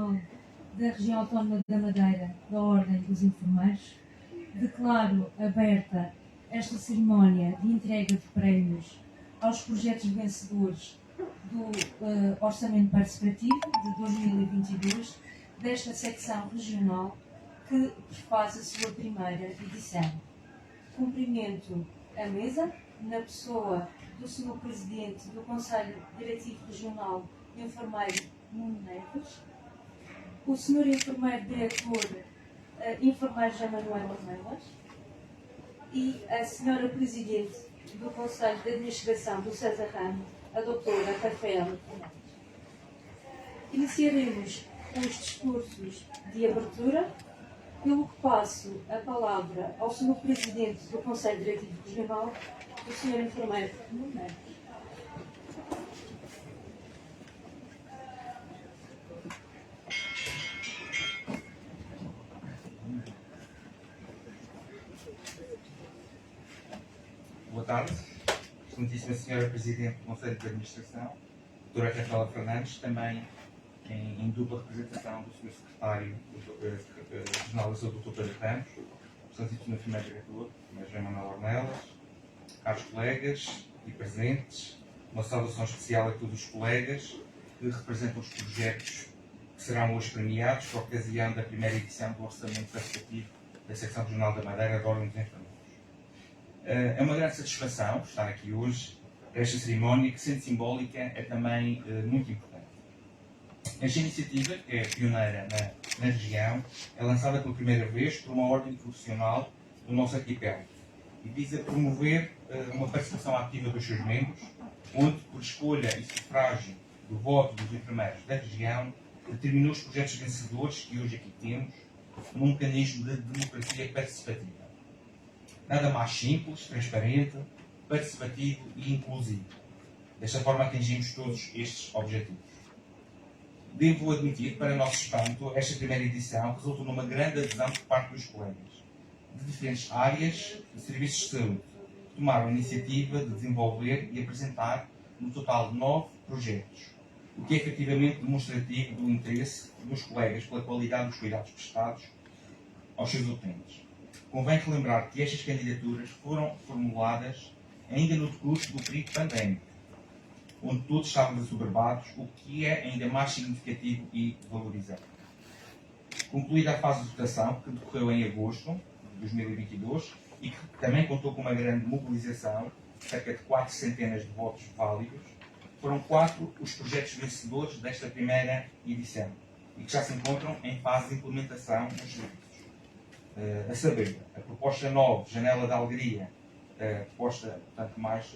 Regional da Região Autónoma da Madeira da Ordem dos Enfermeiros, declaro aberta esta cerimónia de entrega de prémios aos projetos vencedores do Orçamento Participativo de 2022 desta secção regional que faz a sua primeira edição. Cumprimento a mesa, na pessoa do Sr. Presidente do Conselho Diretivo Regional, Enfermeiro Nuno Neves, o Sr. Enfermeiro Diretor, Enfermeiro José Manuel Ornelas, e a Sra. Presidente do Conselho de Administração do César Ramos, a Doutora Rafaela Fernandes. Iniciaremos os discursos de abertura, pelo que passo a palavra ao Sr. Presidente do Conselho Diretivo Regional, o Sr. Enfermeiro Nuno Neves. Boa tarde, excelentíssima Senhora Presidente do Conselho de Administração, Doutora Rafaela Fernandes, também em dupla representação do Sr. Secretário Regional da Saúde, Dr. Pedro Ramos, excelentíssimo Enfermeiro Diretor, Sr. José Manuel Ornelas, caros colegas e presentes, uma saudação especial a todos os colegas que representam os projetos que serão hoje premiados por ocasião da primeira edição do Orçamento Participativo da Secção Regional da Madeira da Ordem dos Enfermeiros. É uma grande satisfação estar aqui hoje para esta cerimónia que, sendo simbólica, é também muito importante. Esta iniciativa, que é pioneira na região, é lançada pela primeira vez por uma ordem profissional do nosso arquipélago e visa promover uma participação ativa dos seus membros, onde, por escolha e sufrágio do voto dos enfermeiros da região, determinou os projetos vencedores que hoje aqui temos num mecanismo de democracia participativa. Nada mais simples, transparente, participativo e inclusivo. Desta forma atingimos todos estes objetivos. Devo admitir, para nosso espanto, esta primeira edição resultou numa grande adesão por parte dos colegas de diferentes áreas de serviços de saúde, que tomaram a iniciativa de desenvolver e apresentar no total 9 projetos, o que é efetivamente demonstrativo do interesse dos colegas pela qualidade dos cuidados prestados aos seus utentes. Convém relembrar que estas candidaturas foram formuladas ainda no decurso do período pandémico, onde todos estávamos assoberbados, o que é ainda mais significativo e valorizado. Concluída a fase de votação, que decorreu em agosto de 2022 e que também contou com uma grande mobilização, cerca de 4 centenas de votos válidos, foram 4 os projetos vencedores desta primeira edição e que já se encontram em fase de implementação nos serviços. A saber, a proposta 9, Janela da Alegria, a proposta, portanto, mais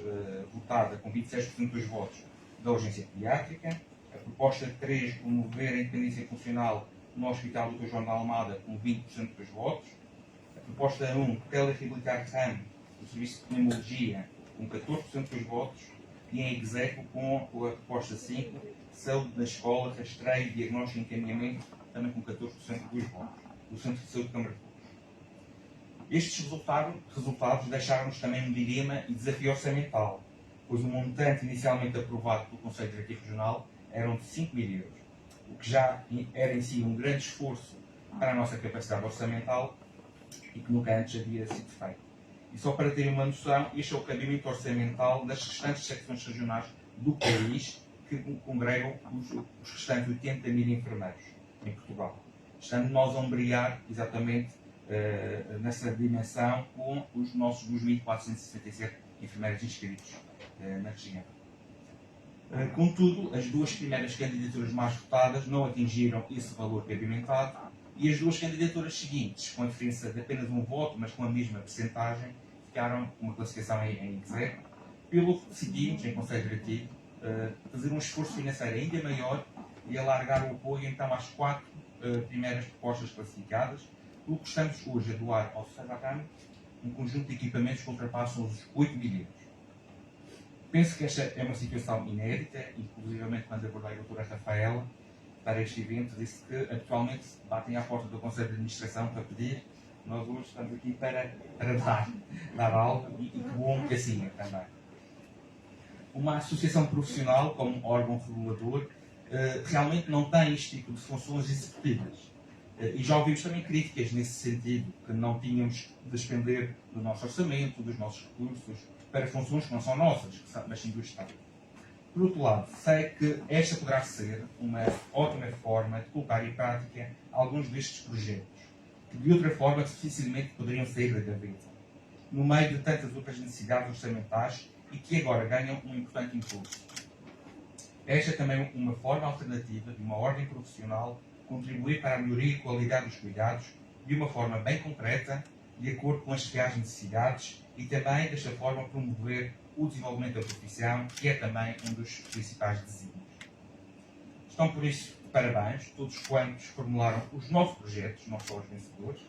votada, com 26% dos votos, da urgência pediátrica. A proposta 3, promover a independência funcional no Hospital Dr. João de Almada, com 20% dos votos. A proposta 1, telereabilitar RAM, do Serviço de Pneumologia, com 14% dos votos. E em execo com a proposta 5, Saúde na Escola, Rastreio, Diagnóstico e Encaminhamento, também com 14% dos votos, do Centro de Saúde de Câmara de Torres. Estes resultados deixaram-nos também um dilema e desafio orçamental, pois o montante inicialmente aprovado pelo Conselho Diretivo Regional eram de 5 mil euros, o que já era em si um grande esforço para a nossa capacidade orçamental e que nunca antes havia sido feito. E só para terem uma noção, este é o cabimento orçamental das restantes secções regionais do país que congregam os restantes 80 mil enfermeiros em Portugal, estando nós a ombrear exatamente nessa dimensão com os nossos 2.467 enfermeiros inscritos na região. Contudo, as 2 primeiras candidaturas mais votadas não atingiram esse valor cabimentado e as 2 candidaturas seguintes, com a diferença de apenas um voto, mas com a mesma percentagem, ficaram com uma classificação em execo, pelo que decidimos, em Conselho Diretivo, fazer um esforço financeiro ainda maior e alargar o apoio então às 4 primeiras propostas classificadas, pelo que estamos hoje a doar ao César Ramos um conjunto de equipamentos que ultrapassam os 8 mil euros. Penso que esta é uma situação inédita, inclusive quando abordei a doutora Rafaela para este evento, disse que habitualmente batem à porta do Conselho de Administração para pedir, nós hoje estamos aqui para dar algo e que bom que assim é também. Uma associação profissional como órgão regulador realmente não tem este tipo de funções executivas. E já ouvimos também críticas nesse sentido, que não tínhamos de despender do nosso orçamento, dos nossos recursos, para funções que não são nossas, mas sim do Estado. Por outro lado, sei que esta poderá ser uma ótima forma de colocar em prática alguns destes projetos, que de outra forma dificilmente poderiam sair da gaveta, no meio de tantas outras necessidades orçamentais e que agora ganham um importante impulso. Esta é também uma forma alternativa de uma ordem profissional contribuir para a melhoria e qualidade dos cuidados de uma forma bem concreta, de acordo com as reais necessidades e também, desta forma, promover o desenvolvimento da profissão, que é também um dos principais desígnios. Estão, por isso, de parabéns todos quantos formularam os 9 projetos, não só os vencedores,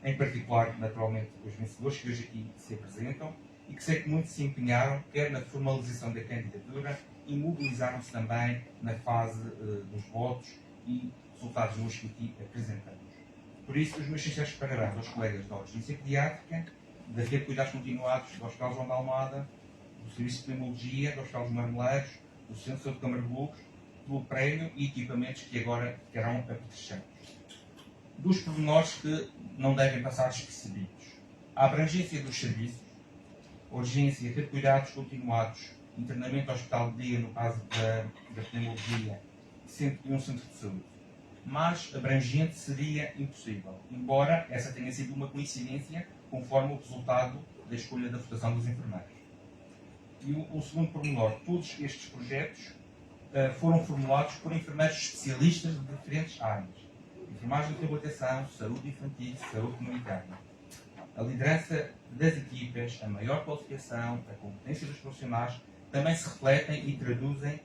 em particular, naturalmente, os vencedores que hoje aqui se apresentam e que sei que muito se empenharam, quer na formalização da candidatura e mobilizaram-se também na fase dos votos e resultados hoje que aqui apresentamos. Por isso, os meus sinceros parabéns aos colegas da Urgência Pediátrica, da Rede de Cuidados Continuados do Hospital João de Almada, do Serviço de Pneumologia, do Hospital dos Marmeleiros, do Centro de Saúde de Câmara de Lugos, pelo prémio e equipamentos que agora ficarão apetrechados. Dos pormenores que não devem passar despercebidos. A abrangência dos serviços, urgência, rede de cuidados continuados, internamento hospital de dia no caso da pneumologia e um centro de saúde. Mas abrangente seria impossível, embora essa tenha sido uma coincidência conforme o resultado da escolha da votação dos enfermeiros. E o segundo pormenor, todos estes projetos foram formulados por enfermeiros especialistas de diferentes áreas. Enfermagem de reabilitação, saúde infantil, saúde comunitária. A liderança das equipas, a maior qualificação, a competência dos profissionais também se refletem e traduzem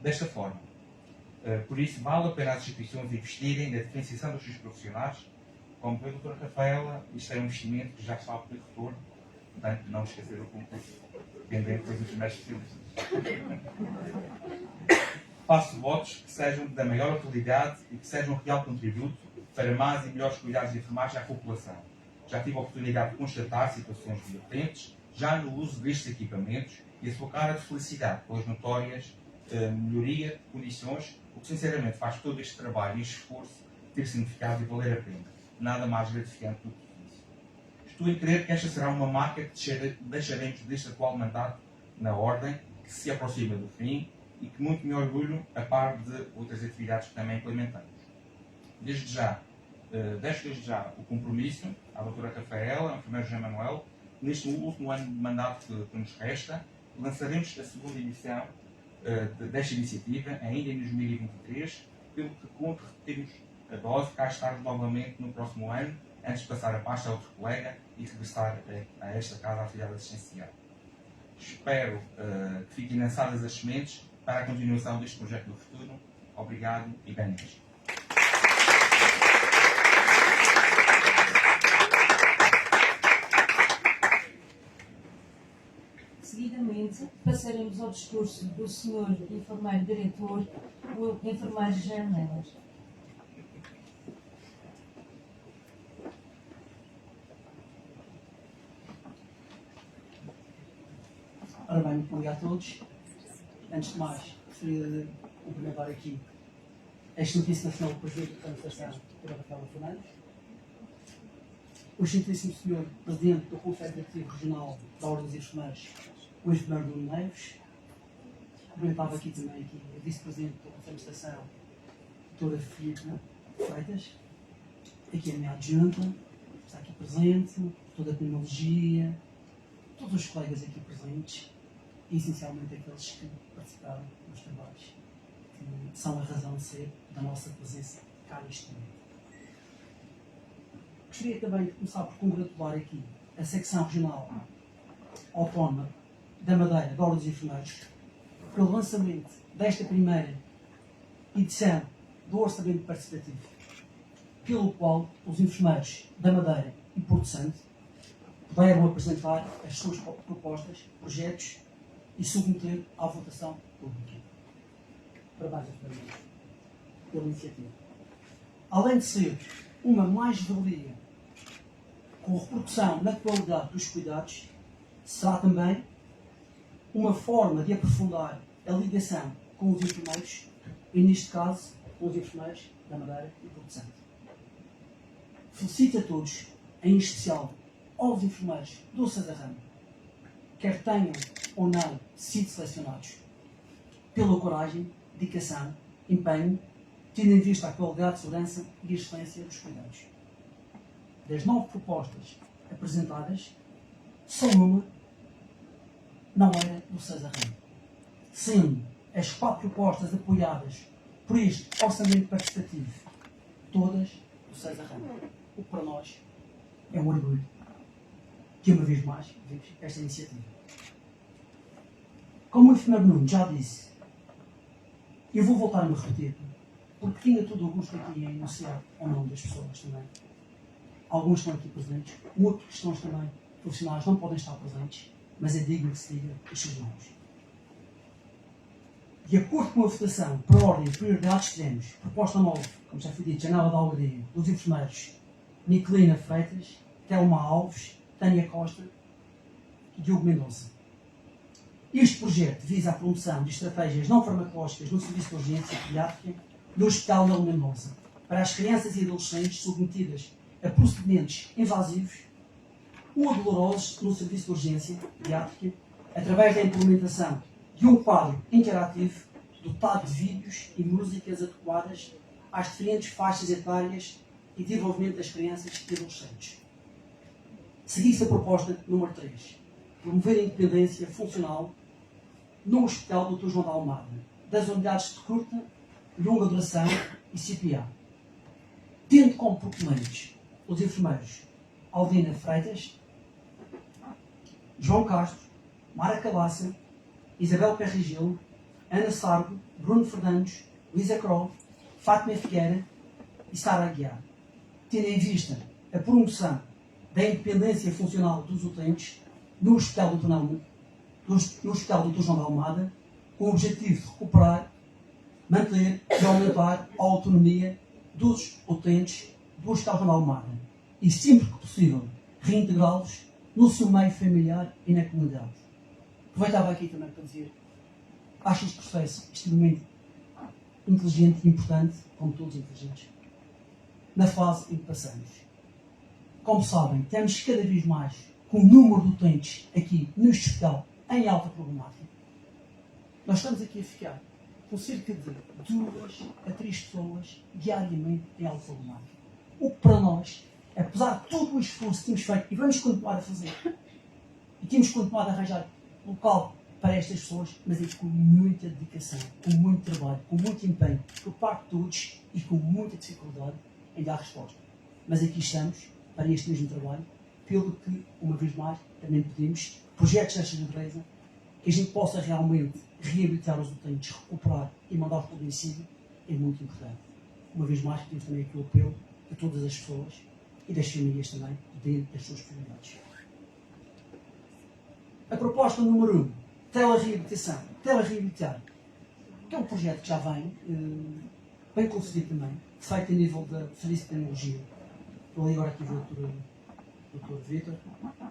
desta forma. Por isso, vale a pena as instituições investirem na diferenciação dos seus profissionais. Como vê a doutora Rafaela, isto é um investimento que já está a obter retorno, portanto, não esquecer o concurso pendente para os enfermeiros especialistas. Faço votos que sejam da maior utilidade e que sejam um real contributo para mais e melhores cuidados de enfermagem à população. Já tive a oportunidade de constatar situações divertentes já no uso destes equipamentos e a sua cara de felicidade pelas notórias melhoria de condições, o que sinceramente faz todo este trabalho e este esforço ter significado e valer a pena. Nada mais gratificante do que isso. Estou em crer que esta será uma marca que deixaremos deste atual mandato na Ordem, que se aproxima do fim e que muito me orgulho a par de outras atividades que também implementamos. Deixo desde já o compromisso à doutora Rafaela, ao enfermeiro José Manuel, neste último ano de mandato que nos resta, lançaremos a segunda edição desta iniciativa, ainda em 2023, pelo que conto repetirmos a dose, cá estarmos novamente no próximo ano, antes de passar a pasta a outro colega e regressar a esta casa à atividade assistencial. Espero que fiquem lançadas as sementes para a continuação deste projeto no futuro. Obrigado e bem-vindos. Seguidamente, passaremos ao discurso do Sr. Enfermeiro Diretor, o Enfermeiro José Nelas. Ora bem, muito bom dia a todos. Antes de mais, gostaria de cumprimentar aqui a Excelentíssima Senhora do Presidente da Administração, Dra. Rafaela Fernandes, o Excelentíssimo Senhor Presidente do Conselho Diretivo Regional da Ordem dos Enfermeiros, o Enfermeiro Nuno Neves. Cumprimentava aqui também a Vice-Presidente do Conselho de Administração, Dra. Filipe Freitas, aqui a minha adjunta, está aqui presente, toda a pneumologia, todos os colegas aqui presentes, e essencialmente aqueles que participaram nos trabalhos, que são a razão de ser da nossa presença cá neste momento. Gostaria também de começar por congratular aqui a Secção Regional Autónoma da Madeira da Ordem dos Enfermeiros pelo lançamento desta primeira edição do Orçamento Participativo, pelo qual os enfermeiros da Madeira e Porto Santo puderam apresentar as suas propostas, projetos e submeter à votação pública. Parabéns pela iniciativa. Além de ser uma mais-valia com repercussão na qualidade dos cuidados, será também uma forma de aprofundar a ligação com os enfermeiros e neste caso, os enfermeiros da Madeira e do Santo. Felicito a todos, em especial aos enfermeiros do César Ramo, quer tenham ou não sido selecionados, pela coragem, dedicação, empenho, tendo em vista a qualidade de segurança e a excelência dos cuidados. Das 9 propostas apresentadas, só uma não era do César Ramo, sendo as 4 propostas apoiadas por este orçamento participativo, todas do César Ramo. O que para nós é um orgulho que, uma vez mais, vimos esta iniciativa. Como o enfermeiro Nuno já disse, eu vou voltar a me repetir, porque tinha todo o gosto aqui em enunciar o nome das pessoas também. Alguns estão aqui presentes, outras questões também profissionais não podem estar presentes, mas é digno que se diga os seus nomes. De acordo com a votação por ordem de prioridades, teremos proposta 9, como já foi dito, Janela da Algaria, dos enfermeiros Nicolina Freitas, Telma Alves, Tânia Costa e Diogo Mendonça. Este projeto visa a promoção de estratégias não farmacológicas no serviço de urgência pediátrica do Hospital Nelo Mendonça para as crianças e adolescentes submetidas a procedimentos invasivos ou dolorosos no serviço de urgência pediátrica através da implementação de um quadro interativo dotado de vídeos e músicas adequadas às diferentes faixas etárias e desenvolvimento das crianças e adolescentes. Seguisse a proposta número 3, promover a independência funcional no Hospital Dr. João de Almada, das unidades de curta e longa duração e CPA, tendo como proponentes os enfermeiros Aldina Freitas, João Castro, Mara Cabaça, Isabel Perrigil, Ana Sargo, Bruno Fernandes, Luísa Crow, Fátima Figueira e Sara Aguiar, tendo em vista a promoção da independência funcional dos utentes no Hospital do Dr. João de Almada, com o objetivo de recuperar, manter e aumentar a autonomia dos utentes do Hospital João de Almada e, sempre que possível, reintegrá-los no seu meio familiar e na comunidade. Aproveitava aqui também para dizer, acho este processo extremamente inteligente e importante, como todos inteligentes, na fase em que passamos. Como sabem, temos cada vez mais com o número de utentes aqui neste hospital em alta problemática. Nós estamos aqui a ficar com cerca de 2 a 3 pessoas diariamente em alta problemática. O que para nós, apesar de todo o esforço que temos feito e vamos continuar a fazer, e temos continuado a arranjar local para estas pessoas, mas é com muita dedicação, com muito trabalho, com muito empenho, por parte de todos e com muita dificuldade em dar resposta. Mas aqui estamos para este mesmo trabalho, pelo que, uma vez mais, também pedimos projetos desta natureza, que a gente possa realmente reabilitar os utentes, recuperar e mandar para o domicílio, é muito importante. Uma vez mais, pedimos também aqui o apelo a todas as pessoas e das famílias também, dentro das suas prioridades. A proposta número 1, telereabilitação. Telereabilitar, que é um projeto que já vem, bem concedido também, feito a nível do Serviço de Tecnologia. Estou ali agora aqui do Dr. Vítor.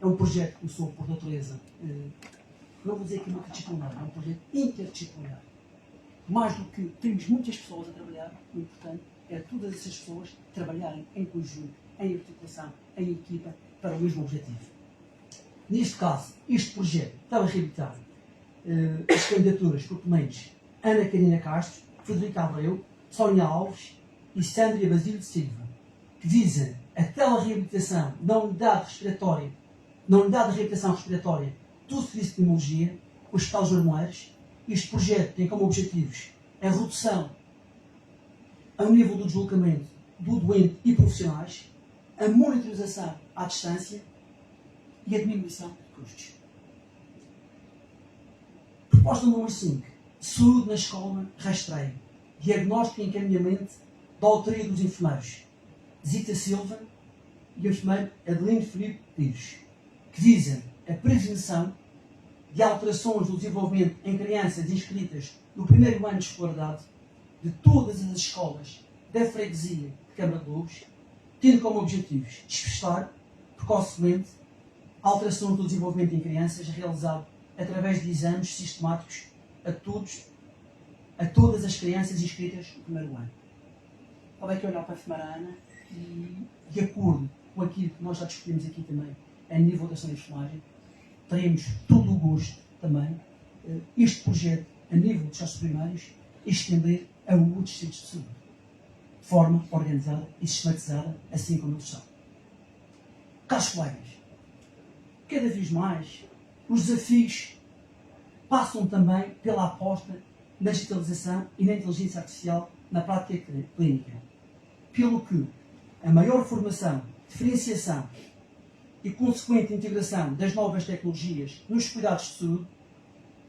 É um projeto que começou por natureza, não vou dizer que multidisciplinar, é um projeto interdisciplinar. Mais do que temos muitas pessoas a trabalhar, o importante é todas essas pessoas trabalharem em conjunto, em articulação, em equipa, para o mesmo objetivo. Neste caso, este projeto estava a reabilitar as candidaturas proponentes Ana Carina Castro, Frederica Abreu, Sónia Alves e Sandra Basílio de Silva, que visam a telereabilitação na unidade de reabilitação respiratória do Serviço de Pneumologia, o Hospital João Moeiras. Este projeto tem como objetivos a redução ao nível do deslocamento do doente e profissionais, a monitorização à distância e a diminuição de custos. Proposta número 5. Saúde na escola, rastreio. Diagnóstico e encaminhamento da autoria dos enfermeiros Zita Silva e o enfermeiro Adelino Filipe Pires, que visam a prevenção de alterações do desenvolvimento em crianças inscritas no primeiro ano de escolaridade de todas as escolas da freguesia de Câmara de Lobos, tendo como objetivos despistar precocemente alterações do desenvolvimento em crianças realizado através de exames sistemáticos a todos a todas as crianças inscritas no primeiro ano. Estava aqui a olhar para a enfermeira Ana e, de acordo com aquilo que nós já discutimos aqui também, a nível da ação de enfermagem, teremos todo o gosto também, este projeto, a nível dos nossos primários, estender a outros centros de saúde, de forma organizada e sistematizada, assim como eles são. Caros colegas, cada vez mais os desafios passam também pela aposta na digitalização e na inteligência artificial na prática clínica, pelo que a maior formação, diferenciação e consequente integração das novas tecnologias nos cuidados de saúde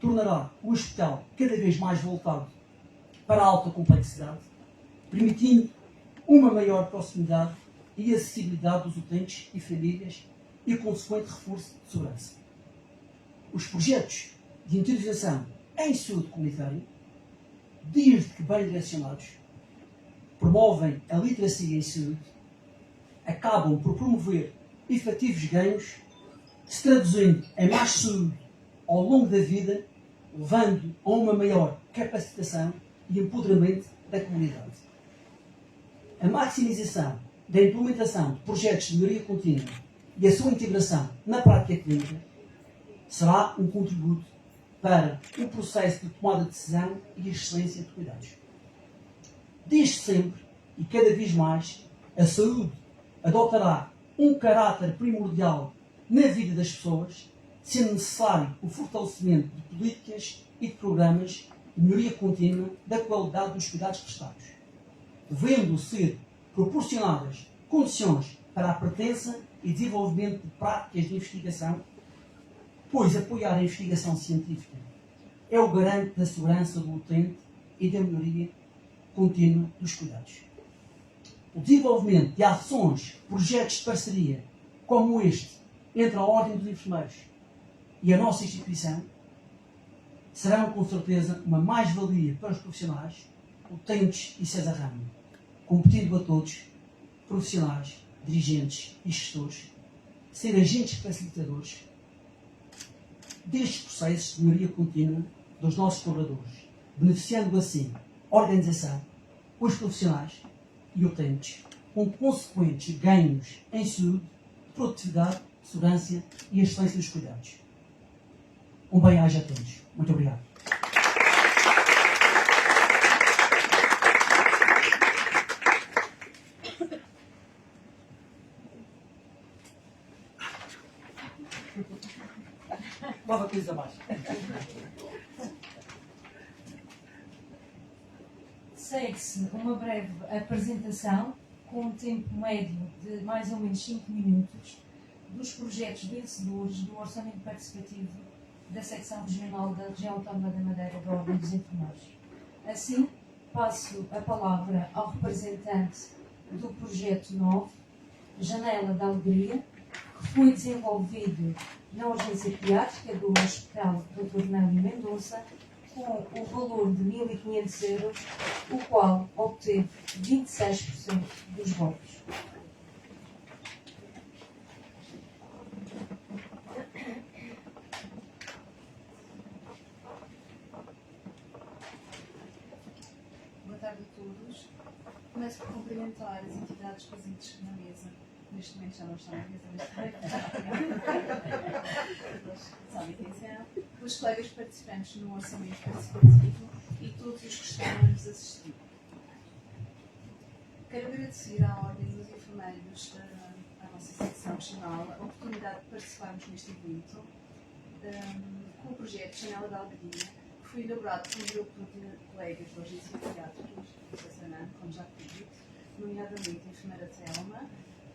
tornará o hospital cada vez mais voltado para a alta complexidade, permitindo uma maior proximidade e acessibilidade dos utentes e famílias e o consequente reforço de segurança. Os projetos de intervenção em saúde comunitária, desde que bem direcionados, promovem a literacia em saúde, acabam por promover efetivos ganhos, se traduzindo em mais saúde ao longo da vida, levando a uma maior capacitação e empoderamento da comunidade. A maximização da implementação de projetos de melhoria contínua e a sua integração na prática clínica será um contributo para o processo de tomada de decisão e excelência de cuidados. Desde sempre e cada vez mais, a saúde adotará um caráter primordial na vida das pessoas, sendo necessário o fortalecimento de políticas e de programas de melhoria contínua da qualidade dos cuidados prestados, devendo ser proporcionadas condições para a pertença e desenvolvimento de práticas de investigação, pois apoiar a investigação científica é o garante da segurança do utente e da melhoria contínua dos cuidados. O desenvolvimento de ações, projetos de parceria, como este, entre a Ordem dos Enfermeiros e a nossa instituição, serão com certeza uma mais-valia para os profissionais, utentes e César Ramo, competindo a todos, profissionais, dirigentes e gestores, ser agentes facilitadores destes processos de melhoria contínua dos nossos colaboradores, beneficiando assim a organização, os profissionais e utentes, com consequentes ganhos em saúde, produtividade, segurança e excelência dos cuidados. Um bem-aja a todos. Muito obrigado. Nova coisa mais. Segue-se uma breve apresentação com um tempo médio de mais ou menos 5 minutos dos projetos vencedores do Orçamento Participativo da Secção Regional da Região Autónoma da Madeira da Ordem dos Enfermeiros. Assim, passo a palavra ao representante do projeto 9, Janela da Alegria, que foi desenvolvido na urgência pediátrica do Hospital Dr. Nélio Mendonça, com o valor de 1.500 euros, o qual obteve 26% dos votos. Boa tarde a todos. Começo por cumprimentar as entidades presentes na mesa. Neste momento já não estão na mesa, mas atenção. Os colegas participantes no orçamento participativo e todos os que estão a nos assistir. Quero agradecer à Ordem dos Enfermeiros da nossa secção regional a oportunidade de participarmos neste evento com o projeto Janela da Alegria, que foi elaborado por um grupo de colegas de urgência pediátricas, como já foi dito, nomeadamente a enfermeira Telma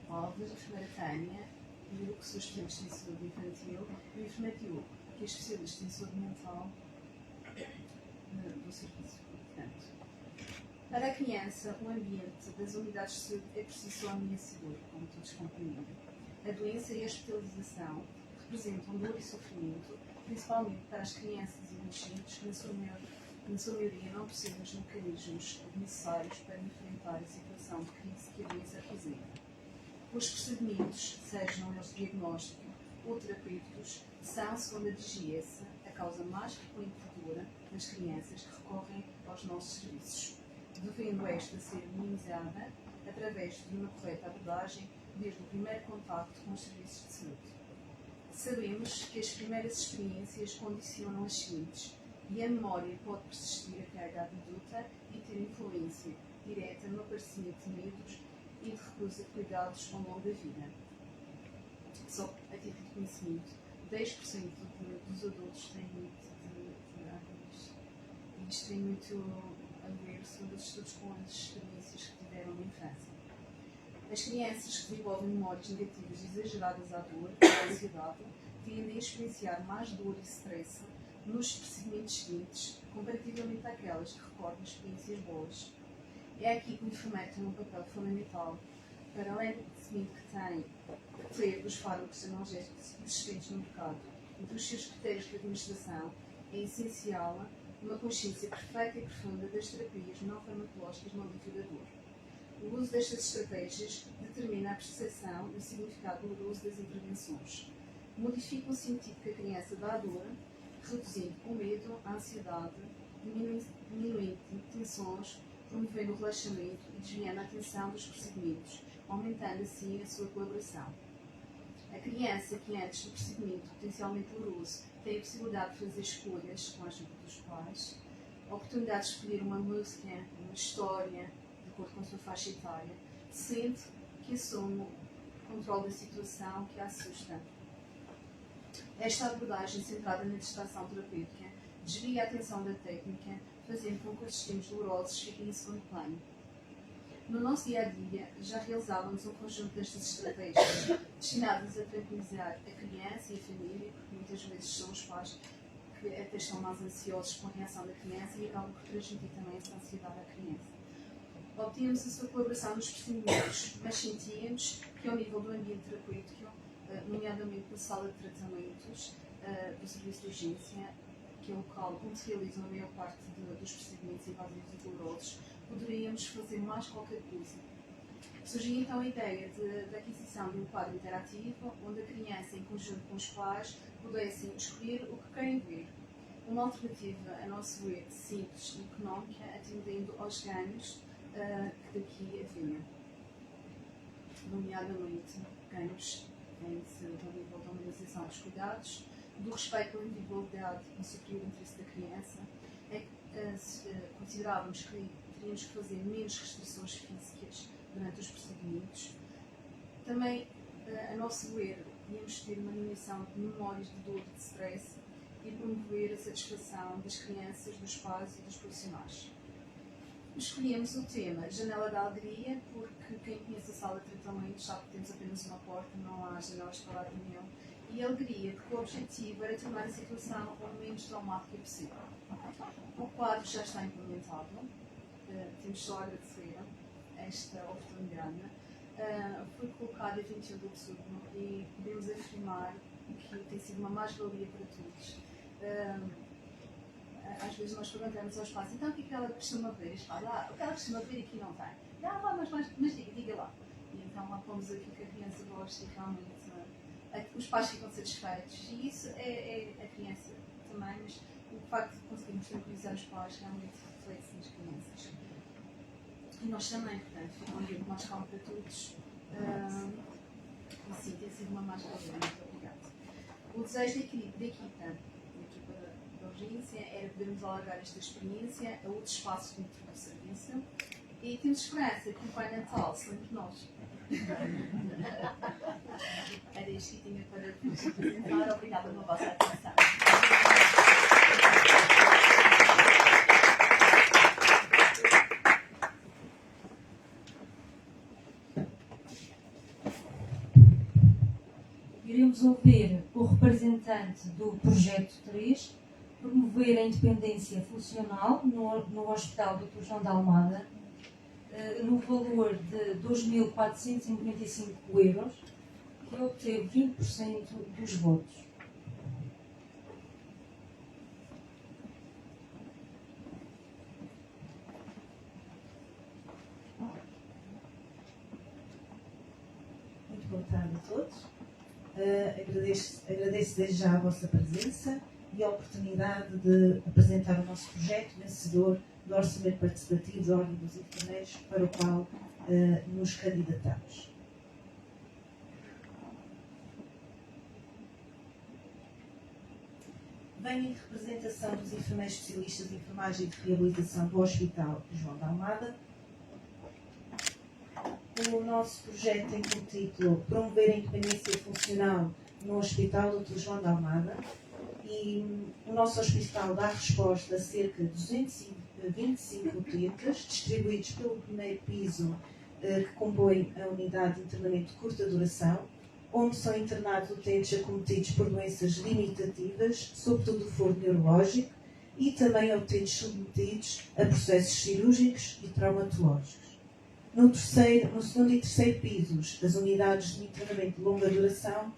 Alves, a enfermeira Tânia, e eu, que sou estudante de saúde infantil, e o enfermeiro Diogo, que é especialista em saúde mental do serviço. Portanto, para a criança, o ambiente das unidades de saúde é por si só ameaçador, como todos compreendem. A doença e a hospitalização representam dor e sofrimento, principalmente para as crianças e adolescentes que, na sua maioria, não possuem os mecanismos necessários para enfrentar a situação de crise que a doença apresenta. Os procedimentos, sejam eles diagnóstico ou terapêuticos, são, segundo a DGS, a causa mais frequente de dor nas crianças que recorrem aos nossos serviços, devendo esta ser minimizada através de uma correta abordagem desde o primeiro contacto com os serviços de saúde. Sabemos que as primeiras experiências condicionam as seguintes, e a memória pode persistir até a idade adulta e ter influência direta no aparecimento de medos e de recusa de cuidados ao longo da vida. Só a título de conhecimento, 10% dos adultos têm muito de hábitos. E isto tem muito a ver, segundo os estudos, com as experiências que tiveram na infância. As crianças que desenvolvem memórias negativas exageradas à dor e à ansiedade tendem a experienciar mais dor e stress nos procedimentos seguintes, comparativamente àquelas que recordam experiências boas. É aqui que o enfermeiro tem um papel fundamental, para além do conhecimento que tem de ter dos fármacos analgésicos existentes no mercado e dos seus critérios de administração, é essencial uma consciência perfeita e profunda das terapias não farmacológicas no alívio da dor. O uso destas estratégias determina a percepção e o significado doloroso das intervenções. Modifica o sentido que a criança dá à dor, reduzindo o medo, a ansiedade, diminuindo tensões, promovendo o relaxamento e desviando a atenção dos procedimentos, aumentando assim a sua colaboração. A criança que antes do procedimento potencialmente doloroso tem a possibilidade de fazer escolhas com a ajuda dos pais, a oportunidade de escolher uma música, uma história, de acordo com a sua faixa etária, sente que assume o controle da situação que a assusta. Esta abordagem centrada na distração terapêutica desvia a atenção da técnica, fazendo com que os sistemas dolorosos fiquem em segundo plano. No nosso dia-a-dia, já realizávamos um conjunto destas estratégias destinadas a tranquilizar a criança e a família, porque muitas vezes são os pais que até estão mais ansiosos com a reação da criança e acabam por transmitir também essa ansiedade à criança. Obtínhamos a sua colaboração nos procedimentos, mas sentíamos que ao nível do ambiente terapêutico, nomeadamente na sala de tratamentos do serviço de urgência, que é o local onde se realizam a maior parte dos procedimentos invasivos e dolorosos, poderíamos fazer mais qualquer coisa. Surgiu então a ideia da aquisição de um quadro interativo, onde a criança, em conjunto com os pais, pudessem escolher o que querem ver. Uma alternativa, a nosso ver, simples e económica, atendendo aos ganhos que daqui haviam. Nomeadamente, ganhos ao nível da humanização dos cuidados, do respeito pela individualidade e superior interesse da criança. Considerávamos que teríamos que fazer menos restrições físicas durante os procedimentos. Também, a nosso ver, íamos ter uma diminuição de memórias de dor e de stress e promover a satisfação das crianças, dos pais e dos profissionais. Escolhemos o tema Janela da Alegria, porque quem conhece a sala de tratamento sabe que temos apenas uma porta, não há janelas para lado nenhum. E a alegria, porque o objetivo era tornar a situação o menos traumática possível. O quadro já está implementado, temos só a agradecer esta oportunidade. Foi colocado a 21 de outubro e podemos afirmar que tem sido uma mais-valia para todos. Às vezes nós perguntamos aos pais, então o que ela costuma ver? Eles falam, o que ela costuma ver aqui não tem. Mas diga lá. E então lá pomos aqui que a criança gosta e realmente os pais ficam satisfeitos. E isso é a criança também, mas o facto de conseguirmos tranquilizar os pais realmente reflete nas crianças. E nós também, portanto, fica um ambiente mais calmo para todos. E sim, tem sido uma mais-valia. Muito obrigada. O desejo da equipa da urgência era podermos alargar esta experiência a outros espaços dentro do serviço e temos esperança que o Pai Natal se lembre de nós. Era isto que tinha para vos apresentar. Obrigada pela vossa atenção. Iremos ouvir o representante do Projeto 3 promover a independência funcional no Hospital Dr. João de Almada, no valor de 2.495 euros, que obteve 20% dos votos. Muito boa tarde a todos. Agradeço desde já a vossa presença e a oportunidade de apresentar o nosso projeto vencedor do Orçamento Participativo da Ordem dos Enfermeiros, para o qual nos candidatamos. Venho em representação dos enfermeiros especialistas de enfermagem e de reabilitação do Hospital João de Almada. O nosso projeto tem como título Promover a Independência Funcional no Hospital Dr. João de Almada, e o nosso hospital dá resposta a cerca de 225 utentes, distribuídos pelo primeiro piso que compõe a unidade de internamento de curta duração, onde são internados utentes acometidos por doenças limitativas, sobretudo do foro neurológico, e também utentes submetidos a processos cirúrgicos e traumatológicos. No segundo e terceiro pisos, as unidades de internamento de longa duração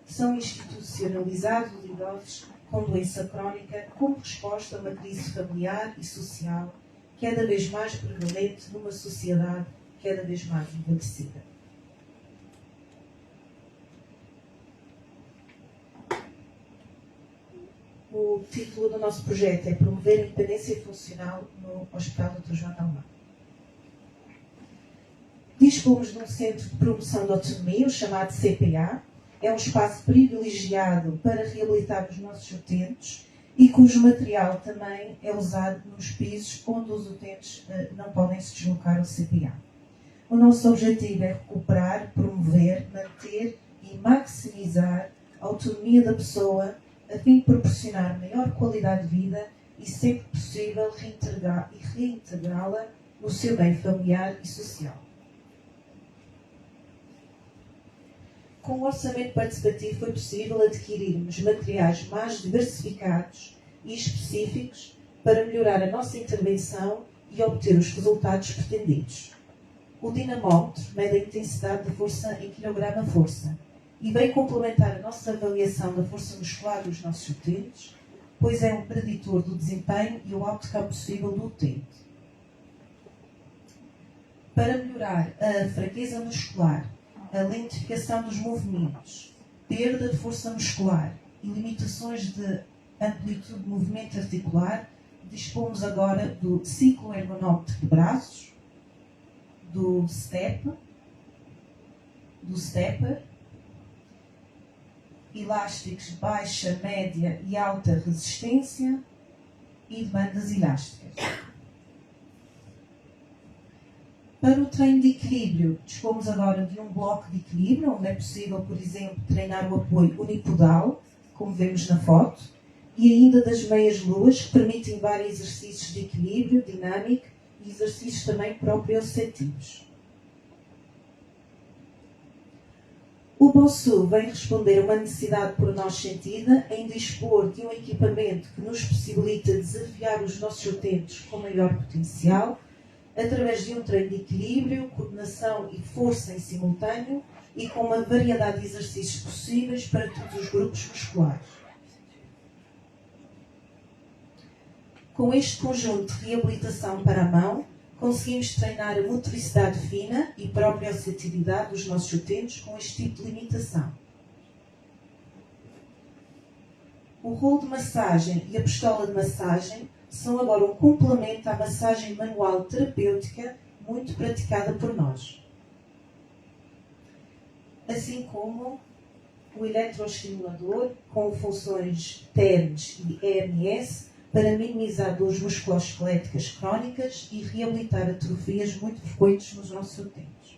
são institucionalizados os idosos com doença crónica como resposta a uma crise familiar e social cada vez mais prevalente numa sociedade cada vez mais envelhecida. O título do nosso projeto é Promover a Independência Funcional no Hospital Dr. João de Almada. Dispomos de um centro de promoção de autonomia, o chamado CPA. É um espaço privilegiado para reabilitar os nossos utentes e cujo material também é usado nos pisos onde os utentes não podem se deslocar ao CPA. O nosso objetivo é recuperar, promover, manter e maximizar a autonomia da pessoa a fim de proporcionar maior qualidade de vida e, sempre possível, reintegrá-la no seu bem familiar e social. Com o orçamento participativo foi possível adquirirmos materiais mais diversificados e específicos para melhorar a nossa intervenção e obter os resultados pretendidos. O dinamómetro mede a intensidade da força em quilograma-força e vem complementar a nossa avaliação da força muscular dos nossos utentes, pois é um preditor do desempenho e o autocarro possível do utente. Para melhorar a fraqueza muscular, a lentificação dos movimentos, perda de força muscular e limitações de amplitude de movimento articular, dispomos agora do cicloergonómetro de braços, do stepper, elásticos de baixa, média e alta resistência e de bandas elásticas. Para o treino de equilíbrio, dispomos agora de um bloco de equilíbrio, onde é possível, por exemplo, treinar o apoio unipodal, como vemos na foto, e ainda das meias luas, que permitem vários exercícios de equilíbrio dinâmico e exercícios também proprioceptivos. O BOSU vem responder a uma necessidade por nós sentida em dispor de um equipamento que nos possibilita desafiar os nossos utentes com maior potencial, através de um treino de equilíbrio, coordenação e força em simultâneo e com uma variedade de exercícios possíveis para todos os grupos musculares. Com este conjunto de reabilitação para a mão, conseguimos treinar a motricidade fina e proprioceptividade dos nossos utentes com este tipo de limitação. O rolo de massagem e a pistola de massagem são agora um complemento à massagem manual terapêutica muito praticada por nós. Assim como o eletroestimulador com funções TENS e EMS para minimizar dores musculoesqueléticas crónicas e reabilitar atrofias muito frequentes nos nossos utentes.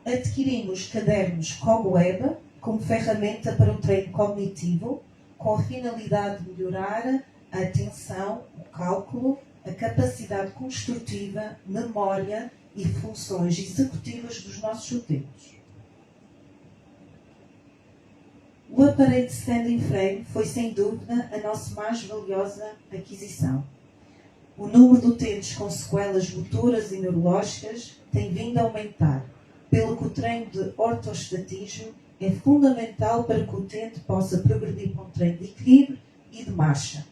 Adquirimos cadernos CogWeb como ferramenta para o treino cognitivo, com a finalidade de melhorar a atenção, o cálculo, a capacidade construtiva, memória e funções executivas dos nossos utentes. O aparelho de standing frame foi, sem dúvida, a nossa mais valiosa aquisição. O número de utentes com sequelas motoras e neurológicas tem vindo a aumentar, pelo que o treino de ortostatismo é fundamental para que o utente possa progredir para um treino de equilíbrio e de marcha.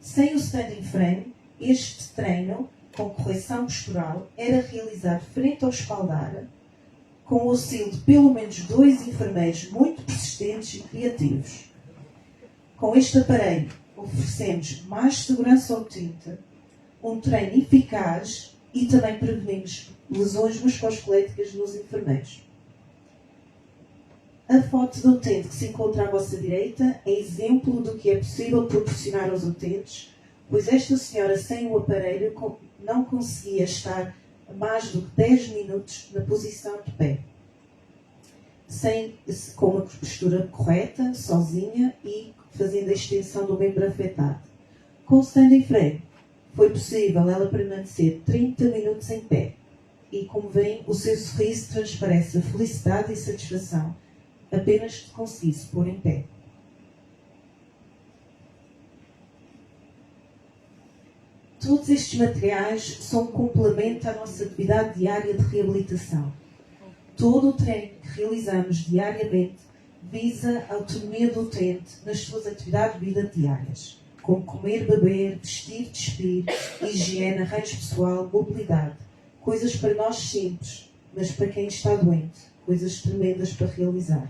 Sem o standing frame, este treino, com correção postural, era realizado frente ao espaldar, com o auxílio de pelo menos 2 enfermeiros muito persistentes e criativos. Com este aparelho, oferecemos mais segurança ao utente, um treino eficaz e também prevenimos lesões musculoesqueléticas nos enfermeiros. A foto do utente que se encontra à vossa direita é exemplo do que é possível proporcionar aos utentes, pois esta senhora sem o aparelho não conseguia estar mais do que 10 minutos na posição de pé, com uma postura correta, sozinha e fazendo a extensão do membro afetado. Com o standing frame, foi possível ela permanecer 30 minutos em pé e, como veem, o seu sorriso transparece a felicidade e satisfação apenas de conseguir se pôr em pé. Todos estes materiais são um complemento à nossa atividade diária de reabilitação. Todo o treino que realizamos diariamente visa a autonomia do utente nas suas atividades de vida diárias, como comer, beber, vestir, despir, higiene, arranjo pessoal, mobilidade. Coisas para nós simples, mas para quem está doente, coisas tremendas para realizar.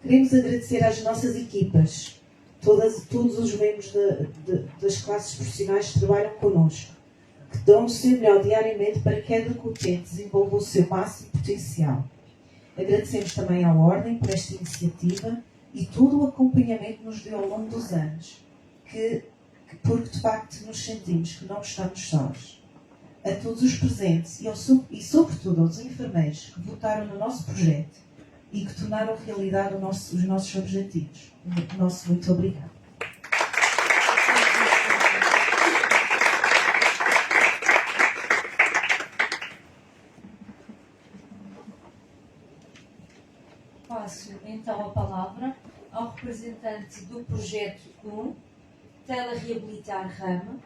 Queremos agradecer às nossas equipas, todos os membros das classes profissionais que trabalham connosco, que dão o seu melhor diariamente para que cada utente desenvolva o seu máximo potencial. Agradecemos também à Ordem por esta iniciativa e todo o acompanhamento que nos deu ao longo dos anos, porque de facto nos sentimos que não estamos sós. A todos os presentes e sobretudo aos enfermeiros que votaram no nosso projeto e que tornaram realidade os nossos objetivos. Nosso muito obrigado. Passo então a palavra ao representante do projeto 1, Telereabilitar Rama,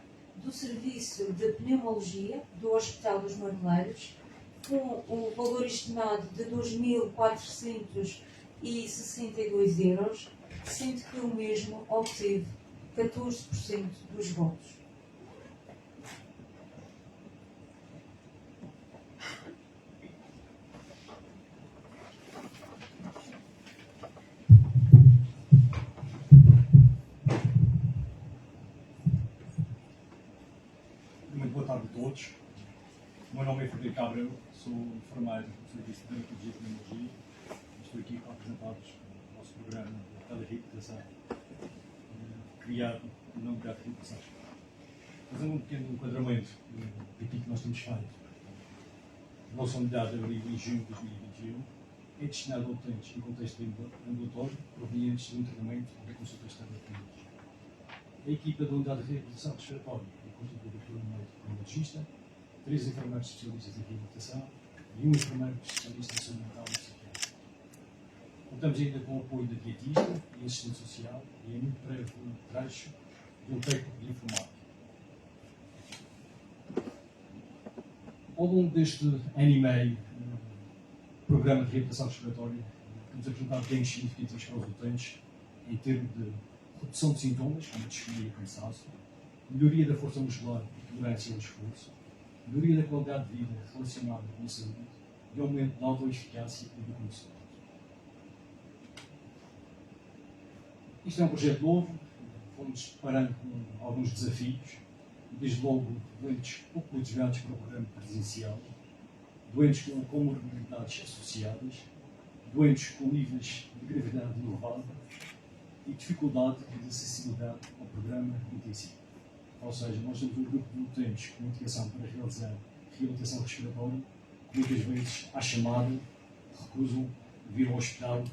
do Serviço de Pneumologia do Hospital dos Marmeleiros, com o valor estimado de 2.462 euros, sendo que o mesmo obteve 14% dos votos. Muito boa tarde a todos. O meu nome é Frederico Abreu, sou enfermeiro do Serviço de Dermatologia e Pneumologia. Estou aqui para apresentar-vos o nosso programa de telereabilitação, criado no nome da reabilitação. Fazendo um pequeno enquadramento daquilo que nós temos feito. A nossa unidade abriu em junho de 2021, é destinada a utentes em contexto ambulatório provenientes de um tratamento da consulta externa de clínicos. A equipa da unidade de reabilitação respiratória é constituída por um médico pneumologista, 3 enfermeiros especialistas em reabilitação e um enfermeiro especialista em saúde mental e psiquiátrica. Contamos ainda com o apoio da dietista e assistente social e em muito breve trecho de um técnico de informática. Ao longo deste ano e meio, programa de reabilitação respiratória, temos apresentado ganhos significativos para os utentes em termos de redução de sintomas, como a disfonia e cansaço, melhoria da força muscular e tolerância ao esforço, melhoria da qualidade de vida relacionada com a saúde e aumento da autoeficácia e do conhecimento. Isto é um projeto novo, fomos deparando com alguns desafios, desde logo doentes pouco motivados para o programa presencial, doentes com comorbidades associadas, doentes com níveis de gravidade elevada e dificuldade de acessibilidade ao programa intensivo. Ou seja, nós temos um grupo de utentes com indicação para realizar reabilitação respiratória que muitas vezes, à chamada, recusam vir ao hospital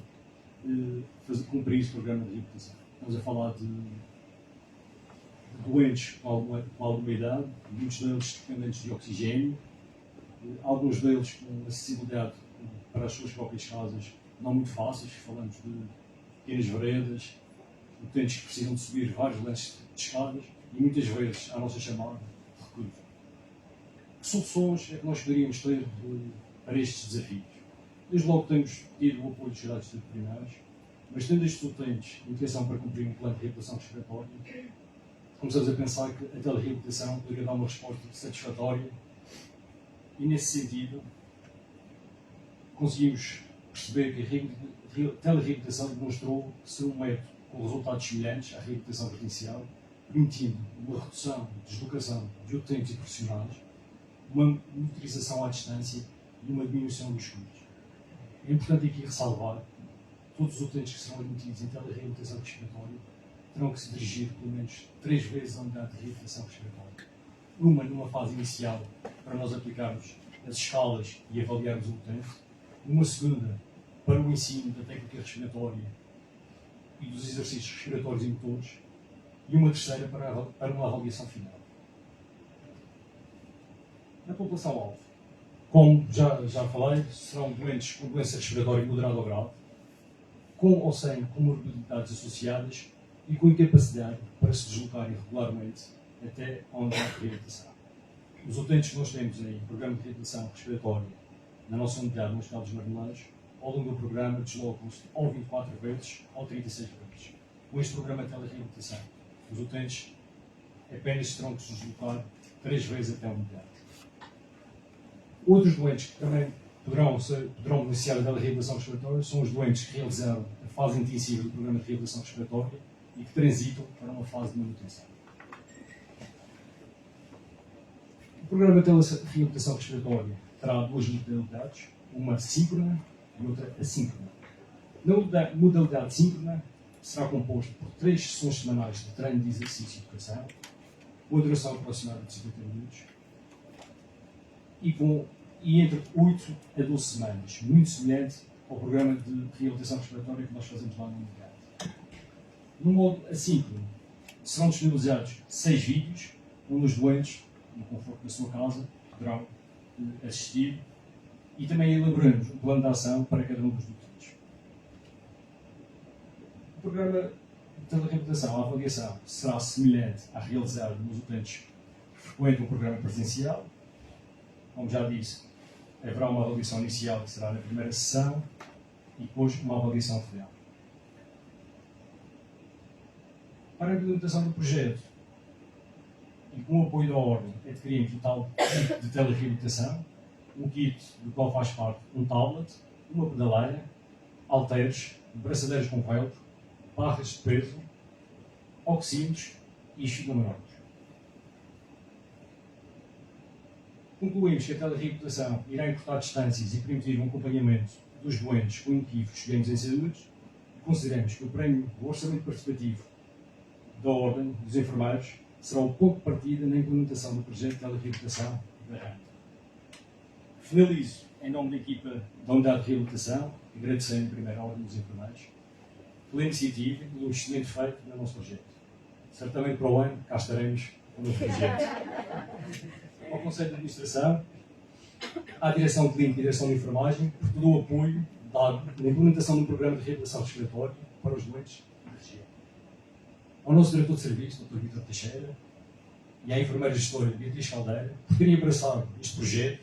cumprir esse programa de reabilitação. Estamos a falar de doentes com alguma idade, muitos deles dependentes de oxigênio, alguns deles com acessibilidade para as suas próprias casas não muito fáceis, falamos de pequenas veredas, utentes que precisam de subir vários lances de escadas e muitas vezes, à nossa chamada, recurso. Que soluções é que nós poderíamos ter para estes desafios? Desde logo temos tido o apoio dos cuidados veterinários, mas tendo estes utentes indicação para cumprir um plano de reabilitação respiratória, começamos a pensar que a telereabilitação poderia dar uma resposta satisfatória e, nesse sentido, conseguimos perceber que a telereabilitação demonstrou ser um método com resultados semelhantes à reabilitação presencial, permitindo uma redução de deslocação de utentes e profissionais, uma monitorização à distância e uma diminuição dos custos. É importante aqui ressalvar que todos os utentes que serão admitidos em telereabilitação respiratória terão que se dirigir pelo menos 3 vezes à unidade de reabilitação respiratória. Uma numa fase inicial, para nós aplicarmos as escalas e avaliarmos o utente. Uma segunda, para o ensino da técnica respiratória e dos exercícios respiratórios e motores. E uma terceira para uma avaliação final. Na população-alvo, como já falei, serão doentes com doença respiratória moderada ou grave, com ou sem comorbidades associadas e com incapacidade para se deslocarem regularmente até a unidade de reabilitação. Os utentes que nós temos em programa de reabilitação respiratória na nossa unidade no Hospital dos Marmelados, ao longo do programa deslocam-se ou 24 vezes ou 36 vezes. Com este programa de telereabilitação, os utentes apenas terão que se deslocar 3 vezes até a unidade. Outros doentes que também poderão beneficiar da reabilitação respiratória são os doentes que realizaram a fase intensiva do programa de reabilitação respiratória e que transitam para uma fase de manutenção. O programa de reabilitação respiratória terá 2 modalidades, uma síncrona e outra assíncrona. Na modalidade síncrona, será composto por 3 sessões semanais de treino de exercício e educação, com a duração aproximada de 50 minutos, e entre 8 a 12 semanas, muito semelhante ao programa de reabilitação respiratória que nós fazemos lá na unidade. No modo assíncrono, serão disponibilizados 6 vídeos, onde os doentes, no conforto da sua casa, poderão assistir, e também elaboramos um plano de ação para cada um dos utentes. O programa de reabilitação, a avaliação, será semelhante à realizada nos utentes que frequentam o programa presencial. Como já disse, haverá uma avaliação inicial que será na primeira sessão e depois uma avaliação final. Para a implementação do projeto e com o apoio da Ordem, adquirimos o tal kit de telereabilitação, um kit do qual faz parte um tablet, uma pedaleira, halteres, braçadeiras com velcro, barras de peso, oxímetros e esfigmometros. Concluímos que a telereabilitação irá encurtar distâncias e permitir um acompanhamento dos doentes com inequívocos ganhos em saúde e consideramos que o prémio do orçamento participativo da Ordem dos Enfermeiros será o ponto de partida na implementação do projeto de telereabilitação da RAN. Finalizo em nome da equipa da Unidade de Reabilitação, agradecendo primeiro à Ordem dos Enfermeiros pela iniciativa e o investimento feito no nosso projeto. Certamente para o ano cá estaremos com o novo projeto. Ao Conselho de Administração, à Direção Clínica e Direção de Enfermagem, por todo o apoio dado na implementação do programa de reabilitação respiratória para os doentes da região. Ao nosso Diretor de Serviço, Dr. Vítor Teixeira, e à enfermeira gestora Beatriz Caldeira, por terem abraçado este projeto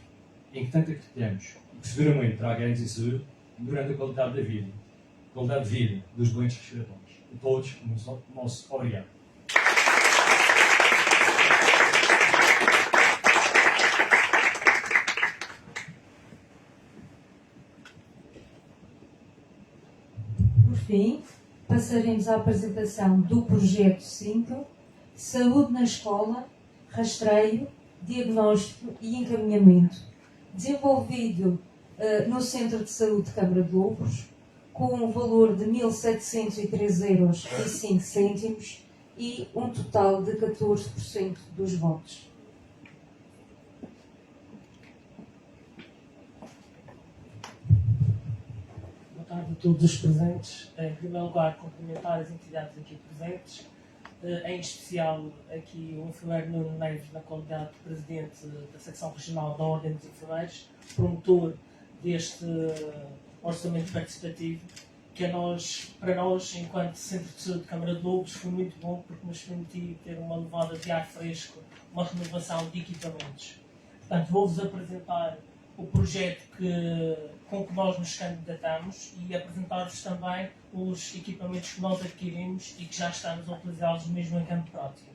em que tanto acreditamos e que seguramente terá ganhos em saúde durante a qualidade da vida, qualidade de vida dos doentes respiratórios. A todos, o nosso obrigado. Por fim, passaremos à apresentação do projeto 5, Saúde na Escola, Rastreio, Diagnóstico e Encaminhamento, desenvolvido no Centro de Saúde de Câmara de Lobos, com um valor de 1.703,05 € e um total de 14% dos votos. Boa tarde a todos os presentes. Em primeiro lugar, cumprimentar as entidades aqui presentes, em especial aqui o enfermeiro Nuno Neves, na qualidade de presidente da secção regional da Ordem dos Enfermeiros, promotor deste orçamento participativo, que para nós, enquanto Centro de Saúde de Câmara de Lobos, foi muito bom porque nos permitiu ter uma levada de ar fresco, uma renovação de equipamentos. Portanto, vou-vos apresentar o projeto com que nós nos candidatamos e apresentar-vos também os equipamentos que nós adquirimos e que já estamos a utilizá-los mesmo em campo prático.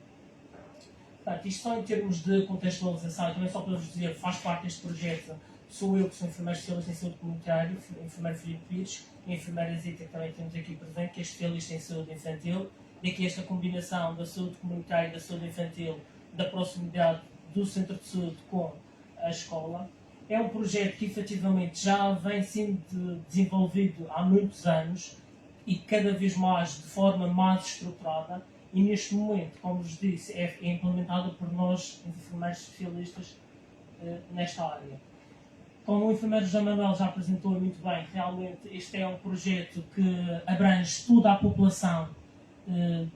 Portanto, isto só em termos de contextualização, também só para vos dizer, faz parte deste projeto sou eu que sou enfermeiro especialista em saúde comunitária, enfermeiro Filipe Pires, e a enfermeira Zita, que também temos aqui presente, que é especialista em saúde infantil, e aqui esta combinação da saúde comunitária e da saúde infantil, da proximidade do centro de saúde com a escola. É um projeto que efetivamente já vem sendo desenvolvido há muitos anos e cada vez mais de forma mais estruturada, e neste momento, como vos disse, é implementado por nós, enfermeiros especialistas, nesta área. Como o enfermeiro José Manuel já apresentou muito bem, realmente este é um projeto que abrange toda a população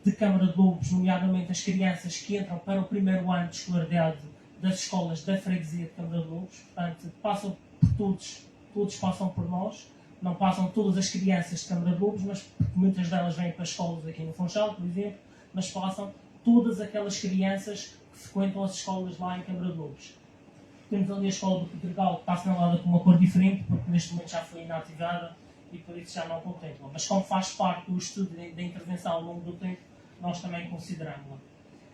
de Câmara de Lobos, nomeadamente as crianças que entram para o primeiro ano de escolaridade das escolas da freguesia de Câmara de Lobos. Portanto, passam por todos passam por nós. Não passam todas as crianças de Câmara de Lobos, mas muitas delas vêm para escolas aqui no Funchal, por exemplo, mas passam todas aquelas crianças que frequentam as escolas lá em Câmara de Lobos. Temos ali a escola do Pedregal, que está assinalada com uma cor diferente, porque neste momento já foi inativada e por isso já não contempla. Mas como faz parte do estudo da intervenção ao longo do tempo, nós também consideramos-la.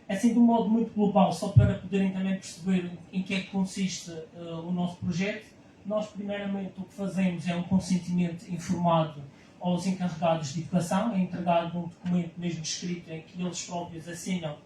Assim, de um modo muito global, só para poderem também perceber em que é que consiste o nosso projeto, nós primeiramente o que fazemos é um consentimento informado aos encarregados de educação, é entregado um documento mesmo escrito em que eles próprios assinam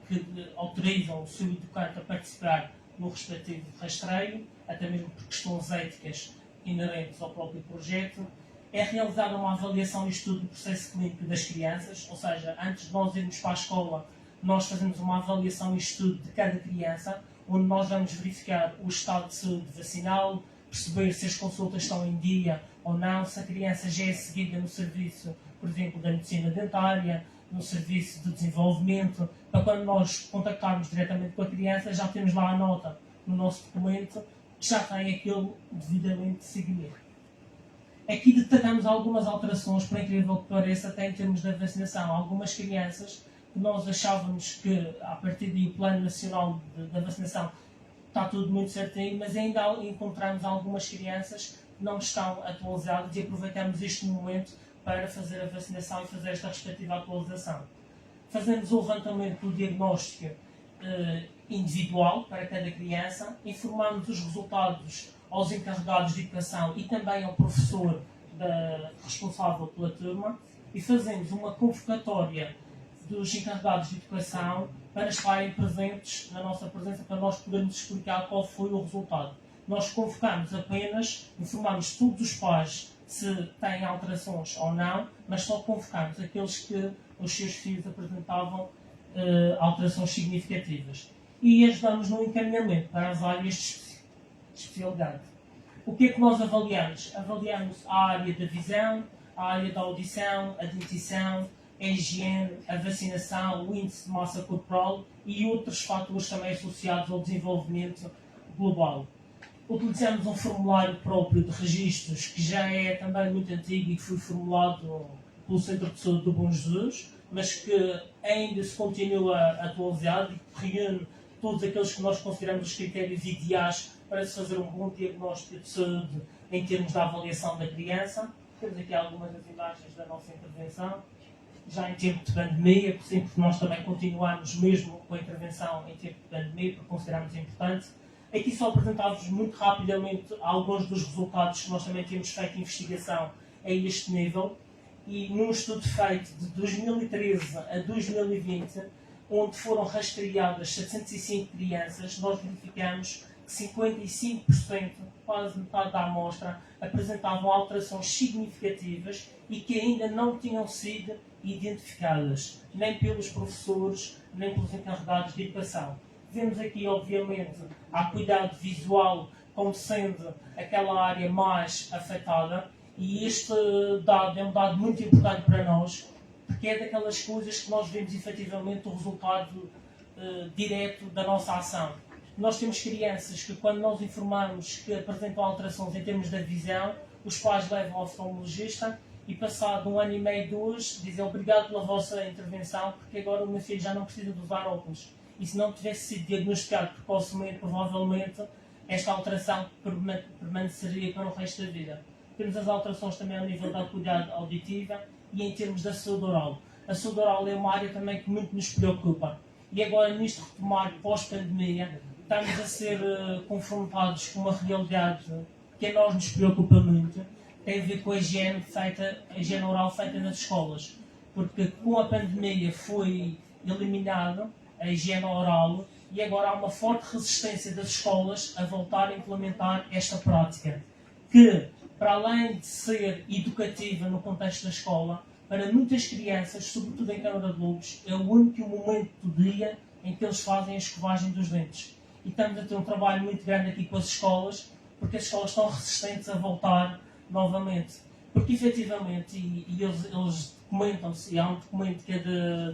que autorizam o seu educante a participar no respectivo rastreio, até mesmo por questões éticas inerentes ao próprio projeto. É realizada uma avaliação e estudo do processo clínico das crianças, ou seja, antes de nós irmos para a escola, nós fazemos uma avaliação e estudo de cada criança, onde nós vamos verificar o estado de saúde vacinal, perceber se as consultas estão em dia ou não, se a criança já é seguida no serviço, por exemplo, da medicina dentária, no serviço de desenvolvimento, para quando nós contactarmos diretamente com a criança, já temos lá a nota no nosso documento, que já tem aquele devidamente seguimento. Aqui destacamos algumas alterações, por incrível que pareça, até em termos da vacinação. Algumas crianças que nós achávamos que, a partir do Plano Nacional da Vacinação, está tudo muito certinho, mas ainda encontramos algumas crianças que não estão atualizadas e aproveitamos este momento para fazer a vacinação e fazer esta respectiva atualização. Fazemos o levantamento do diagnóstico individual para cada criança, informamos os resultados aos encarregados de educação e também ao professor responsável pela turma e fazemos uma convocatória dos encarregados de educação para estarem presentes na nossa presença, para nós podermos explicar qual foi o resultado. Nós convocamos apenas, informamos todos os pais se têm alterações ou não, mas só convocamos aqueles que os seus filhos apresentavam alterações significativas. E ajudamos no encaminhamento para as áreas de especialidade. O que é que nós avaliamos? Avaliamos a área da visão, a área da audição, a dentição, a higiene, a vacinação, o índice de massa corporal e outros fatores também associados ao desenvolvimento global. Utilizamos um formulário próprio de registros que já é também muito antigo e que foi formulado pelo Centro de Saúde do Bom Jesus, mas que ainda se continua atualizado e que reúne todos aqueles que nós consideramos os critérios ideais para se fazer um bom diagnóstico de saúde em termos da avaliação da criança. Temos aqui algumas das imagens da nossa intervenção. Já em tempo de pandemia, porque nós também continuamos mesmo com a intervenção em tempo de pandemia, porque consideramos importante. Aqui só apresentávamos muito rapidamente alguns dos resultados que nós também temos feito investigação a este nível. E num estudo feito de 2013 a 2020, onde foram rastreadas 705 crianças, nós verificamos que 55%, quase metade da amostra, apresentavam alterações significativas e que ainda não tinham sido identificadas, nem pelos professores, nem pelos encarregados de educação. Vemos aqui, obviamente, a acuidade visual como sendo aquela área mais afetada, e este dado é um dado muito importante para nós, porque é daquelas coisas que nós vemos efetivamente o resultado direto da nossa ação. Nós temos crianças que, quando nós informamos que apresentam alterações em termos da visão, os pais levam ao oftalmologista e, passado 1 ano e meio, 2, dizem obrigado pela vossa intervenção, porque agora o meu filho já não precisa de usar óculos. E se não tivesse sido diagnosticado precocemente, provavelmente esta alteração permaneceria para o resto da vida. Temos as alterações também ao nível da acuidade auditiva e em termos da saúde oral. A saúde oral é uma área também que muito nos preocupa. E agora, neste retomar pós-pandemia, estamos a ser confrontados com uma realidade que a nós nos preocupa muito, tem a ver com a higiene oral feita nas escolas. Porque com a pandemia foi eliminada a higiene oral e agora há uma forte resistência das escolas a voltar a implementar esta prática, que, para além de ser educativa no contexto da escola, para muitas crianças, sobretudo em Câmara de Lobos, é o único momento do dia em que eles fazem a escovagem dos dentes. E estamos a ter um trabalho muito grande aqui com as escolas, porque as escolas estão resistentes a voltar novamente. Porque, efetivamente, e eles documentam-se, e há um documento que é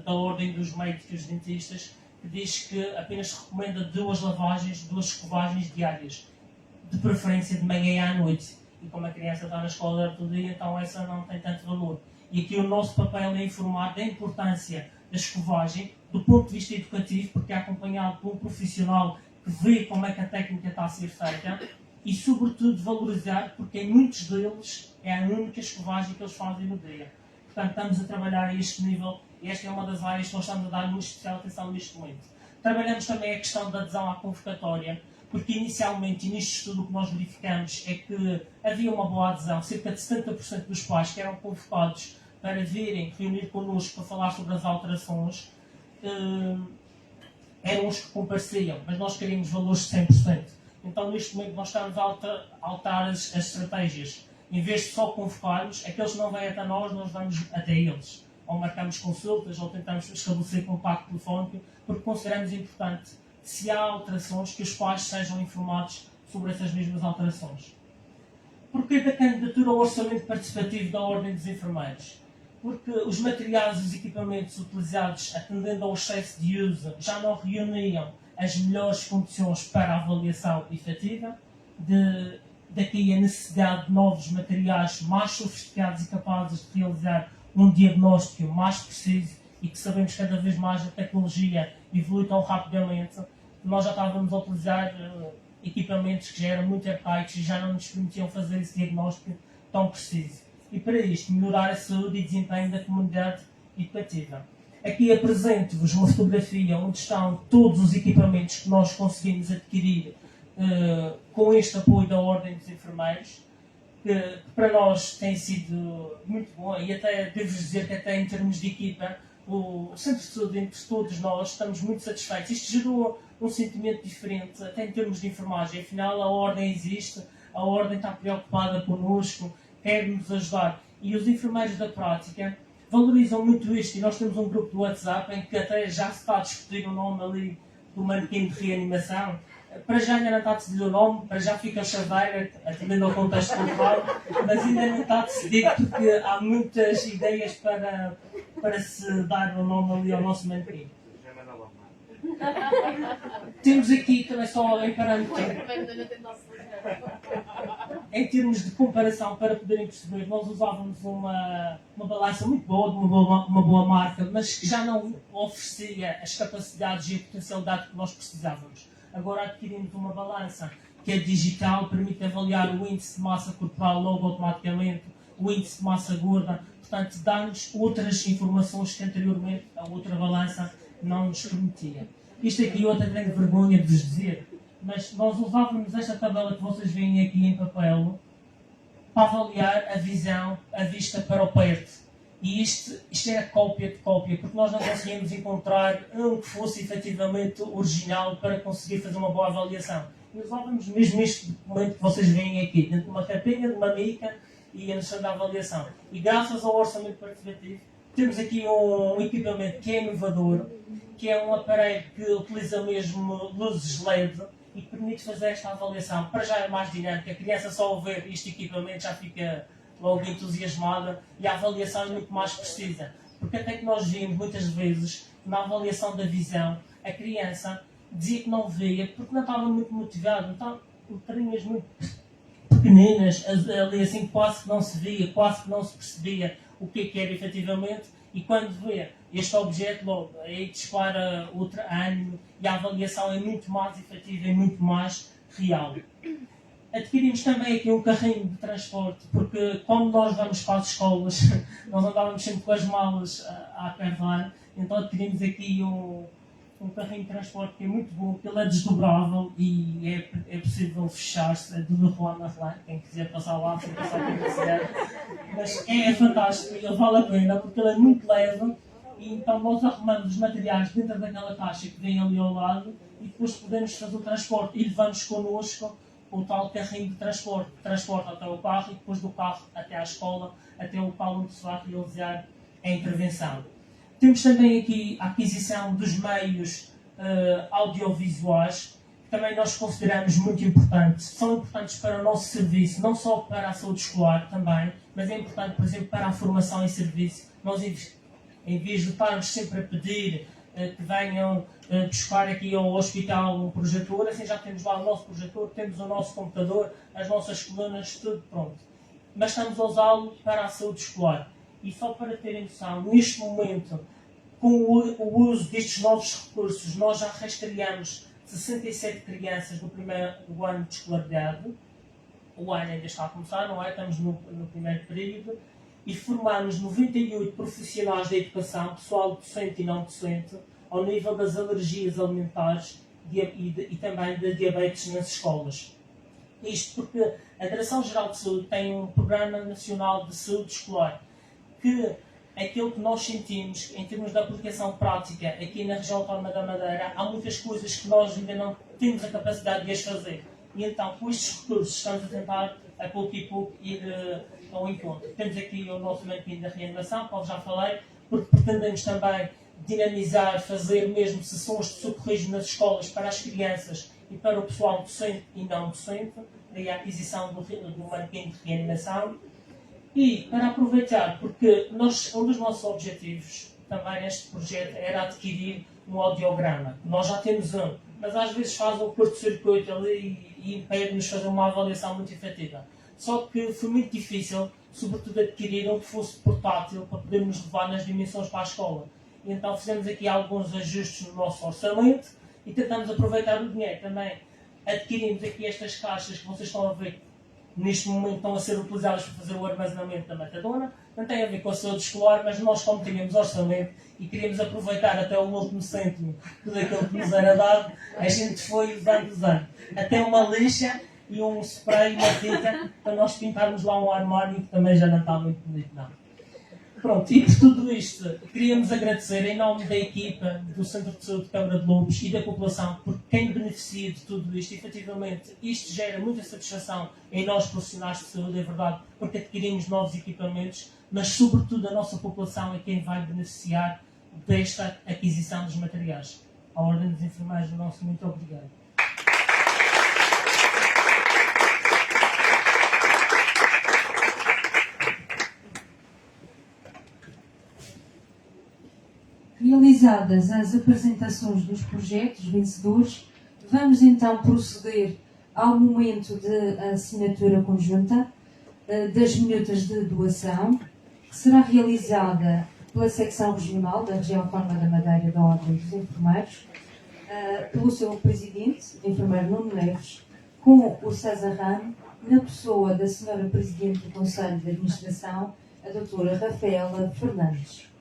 da Ordem dos Médicos e dos Dentistas, que diz que apenas se recomenda 2 lavagens, 2 escovagens diárias, de preferência de manhã e à noite. E como a criança está na escola todo dia, então essa não tem tanto valor. E aqui o nosso papel é informar da importância da escovagem, do ponto de vista educativo, porque é acompanhado por um profissional que vê como é que a técnica está a ser feita, e sobretudo valorizar, porque em muitos deles é a única escovagem que eles fazem no dia. Portanto, estamos a trabalhar a este nível, e esta é uma das áreas que nós estamos a dar muito especial atenção neste momento. Trabalhamos também a questão da adesão à convocatória, porque inicialmente, e neste estudo o que nós verificamos é que havia uma boa adesão, cerca de 70% dos pais que eram convocados para virem reunir connosco para falar sobre as alterações, eram os que compareciam, mas nós queríamos valores de 100%. Então, neste momento, nós estamos a alterar as estratégias. Em vez de só convocarmos, aqueles que não vêm até nós vamos até eles. Ou marcamos consultas, ou tentamos estabelecer contacto telefónico, porque consideramos importante, se há alterações, que os pais sejam informados sobre essas mesmas alterações. Porquê da candidatura ao orçamento participativo da Ordem dos Enfermeiros? Porque os materiais e os equipamentos utilizados, atendendo ao excesso de uso, já não reuniam as melhores condições para a avaliação efetiva, daqui a necessidade de novos materiais mais sofisticados e capazes de realizar um diagnóstico mais preciso, e que sabemos cada vez mais a tecnologia evolui tão rapidamente, nós já estávamos a utilizar equipamentos que já eram muito arcaicos e já não nos permitiam fazer esse diagnóstico tão preciso. E para isto, melhorar a saúde e desempenho da comunidade educativa. Aqui apresento-vos uma fotografia onde estão todos os equipamentos que nós conseguimos adquirir com este apoio da Ordem dos Enfermeiros, que para nós tem sido muito bom, e até devo dizer que até em termos de equipa, o Centro de Saúde, entre todos nós, estamos muito satisfeitos. Isto gerou um sentimento diferente, até em termos de enfermagem. Afinal, a Ordem existe, a Ordem está preocupada connosco, quer nos ajudar. E os enfermeiros da prática valorizam muito isto, e nós temos um grupo do WhatsApp em que até já se está a discutir o nome ali do manequim de reanimação. Para já ainda não está decidido o nome, para já fica a chaveira, atendendo ao contexto cultural, mas ainda não está decidido porque há muitas ideias para se dar o nome ali ao nosso manequim. Temos aqui também só em parâmetro. Em termos de comparação, para poderem perceber, nós usávamos uma balança muito boa, de uma boa marca, mas que já não oferecia as capacidades e a potencialidade que nós precisávamos. Agora adquirimos uma balança que é digital, permite avaliar o índice de massa corporal logo automaticamente, o índice de massa gorda, portanto dá-nos outras informações que anteriormente a outra balança não nos permitia. Isto aqui eu até tenho vergonha de vos dizer, mas nós usávamos esta tabela que vocês veem aqui em papel para avaliar a visão, a vista para o perto. E isto era cópia de cópia, porque nós não conseguíamos encontrar um que fosse efetivamente original para conseguir fazer uma boa avaliação. E usávamos mesmo este documento que vocês veem aqui, dentro de uma capinha, de uma mica, e a noção da avaliação. E graças ao orçamento participativo, temos aqui um equipamento que é inovador, que é um aparelho que utiliza mesmo luzes LED e que permite fazer esta avaliação. Para já é mais dinâmica, a criança só ao ver este equipamento já fica logo entusiasmada e a avaliação é muito mais precisa. Porque até que nós vimos muitas vezes, na avaliação da visão, a criança dizia que não via porque não estava muito motivada, então letrinhas muito pequeninas, ali assim quase que não se via, quase que não se percebia o que era efetivamente, e quando vê este objeto, logo, aí dispara outro ânimo e a avaliação é muito mais efetiva e muito mais real. Adquirimos também aqui um carrinho de transporte, porque como nós vamos para as escolas, nós andávamos sempre com as malas a carregar, então adquirimos aqui um um carrinho de transporte que é muito bom, que ele é desdobrável e é possível fechar-se, é do Leroy Merlin, quem quiser passar lá, sem passar quem quiser. Mas é fantástico, ele vale a pena, porque ele é muito leve, e então nós arrumamos os materiais dentro daquela caixa que vem ali ao lado, e depois podemos fazer o transporte e levamos connosco o tal carrinho de transporte até o carro e depois do carro até à escola, até o local onde se vai realizar a intervenção. Temos também aqui a aquisição dos meios audiovisuais, que também nós consideramos muito importantes. São importantes para o nosso serviço, não só para a saúde escolar também, mas é importante, por exemplo, para a formação em serviço. Nós, em vez de estarmos sempre a pedir que venham buscar aqui ao hospital um projetor, assim já temos lá o nosso projetor, temos o nosso computador, as nossas colunas, tudo pronto. Mas estamos a usá-lo para a saúde escolar. E só para terem noção, neste momento, com o uso destes novos recursos, nós já rastreamos 67 crianças do primeiro ano de escolaridade. O ano ainda está a começar, não é? Estamos no primeiro período. E formamos 98 profissionais da educação, pessoal docente e não docente, ao nível das alergias alimentares e também da diabetes nas escolas. Isto porque a Direção-Geral de Saúde tem um Programa Nacional de Saúde Escolar que aquilo que nós sentimos em termos de aplicação prática aqui na região autónoma da Madeira, há muitas coisas que nós ainda não temos a capacidade de as fazer. E então, com estes recursos, estamos a tentar a pouco e pouco ir ao encontro. Temos aqui o nosso manequim da reanimação, qual já falei, porque pretendemos também dinamizar, fazer mesmo sessões de socorrismo nas escolas para as crianças e para o pessoal docente e não docente, daí a aquisição do manequim de reanimação. E para aproveitar, porque um dos nossos objetivos também neste projeto era adquirir um audiograma. Nós já temos um, mas às vezes faz um curto-circuito ali e impede-nos fazer uma avaliação muito efetiva. Só que foi muito difícil, sobretudo adquirir um que fosse portátil para podermos levar nas dimensões para a escola. E então fizemos aqui alguns ajustes no nosso orçamento e tentamos aproveitar o dinheiro também. Adquirimos aqui estas caixas que vocês estão a ver, neste momento estão a ser utilizadas para fazer o armazenamento da metadona. Não tem a ver com a saúde escolar, mas nós, como tínhamos orçamento e queríamos aproveitar até o último cêntimo tudo aquilo que nos era dado, a gente foi usando. Até uma lixa e um spray, uma tinta, para nós pintarmos lá um armário que também já não está muito bonito, não. Pronto, e por tudo isto, queríamos agradecer em nome da equipa do Centro de Saúde de Câmara de Lobos e da população, porque quem beneficia de tudo isto, efetivamente, isto gera muita satisfação em nós profissionais de saúde, é verdade, porque adquirimos novos equipamentos, mas sobretudo a nossa população é quem vai beneficiar desta aquisição dos materiais. À Ordem dos Enfermeiros, o nosso muito obrigado. Realizadas as apresentações dos projetos vencedores, vamos então proceder ao momento de assinatura conjunta das minutas de doação, que será realizada pela secção regional da região autónoma da Madeira da Ordem dos Enfermeiros, pelo seu presidente, o enfermeiro Nuno Neves, com o César Ramo, na pessoa da senhora presidente do Conselho de Administração, a doutora Rafaela Fernandes.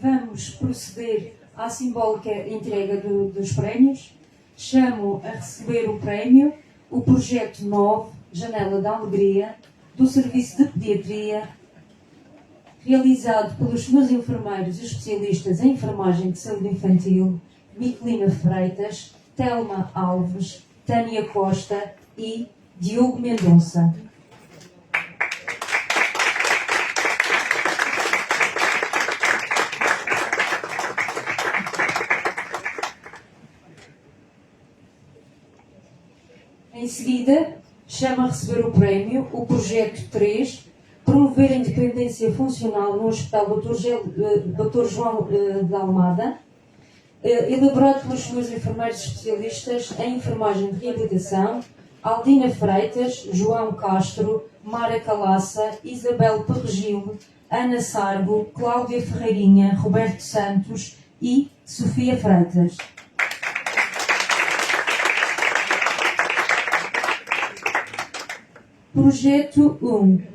Vamos proceder à simbólica entrega dos prémios. Chamo a receber o prémio o projeto 9, Janela da Alegria, do Serviço de Pediatria realizado pelos meus enfermeiros e especialistas em enfermagem de saúde infantil, Miquelina Freitas, Telma Alves, Tânia Costa e Diogo Mendonça. Em seguida, chama a receber o prémio o Projeto 3, promover a independência funcional no Hospital Dr. João de Almada, elaborado pelos meus enfermeiros especialistas em enfermagem de reabilitação, Aldina Freitas, João Castro, Mara Calaça, Isabel Perregil, Ana Sargo, Cláudia Ferreirinha, Roberto Santos e Sofia Freitas. Projeto 1.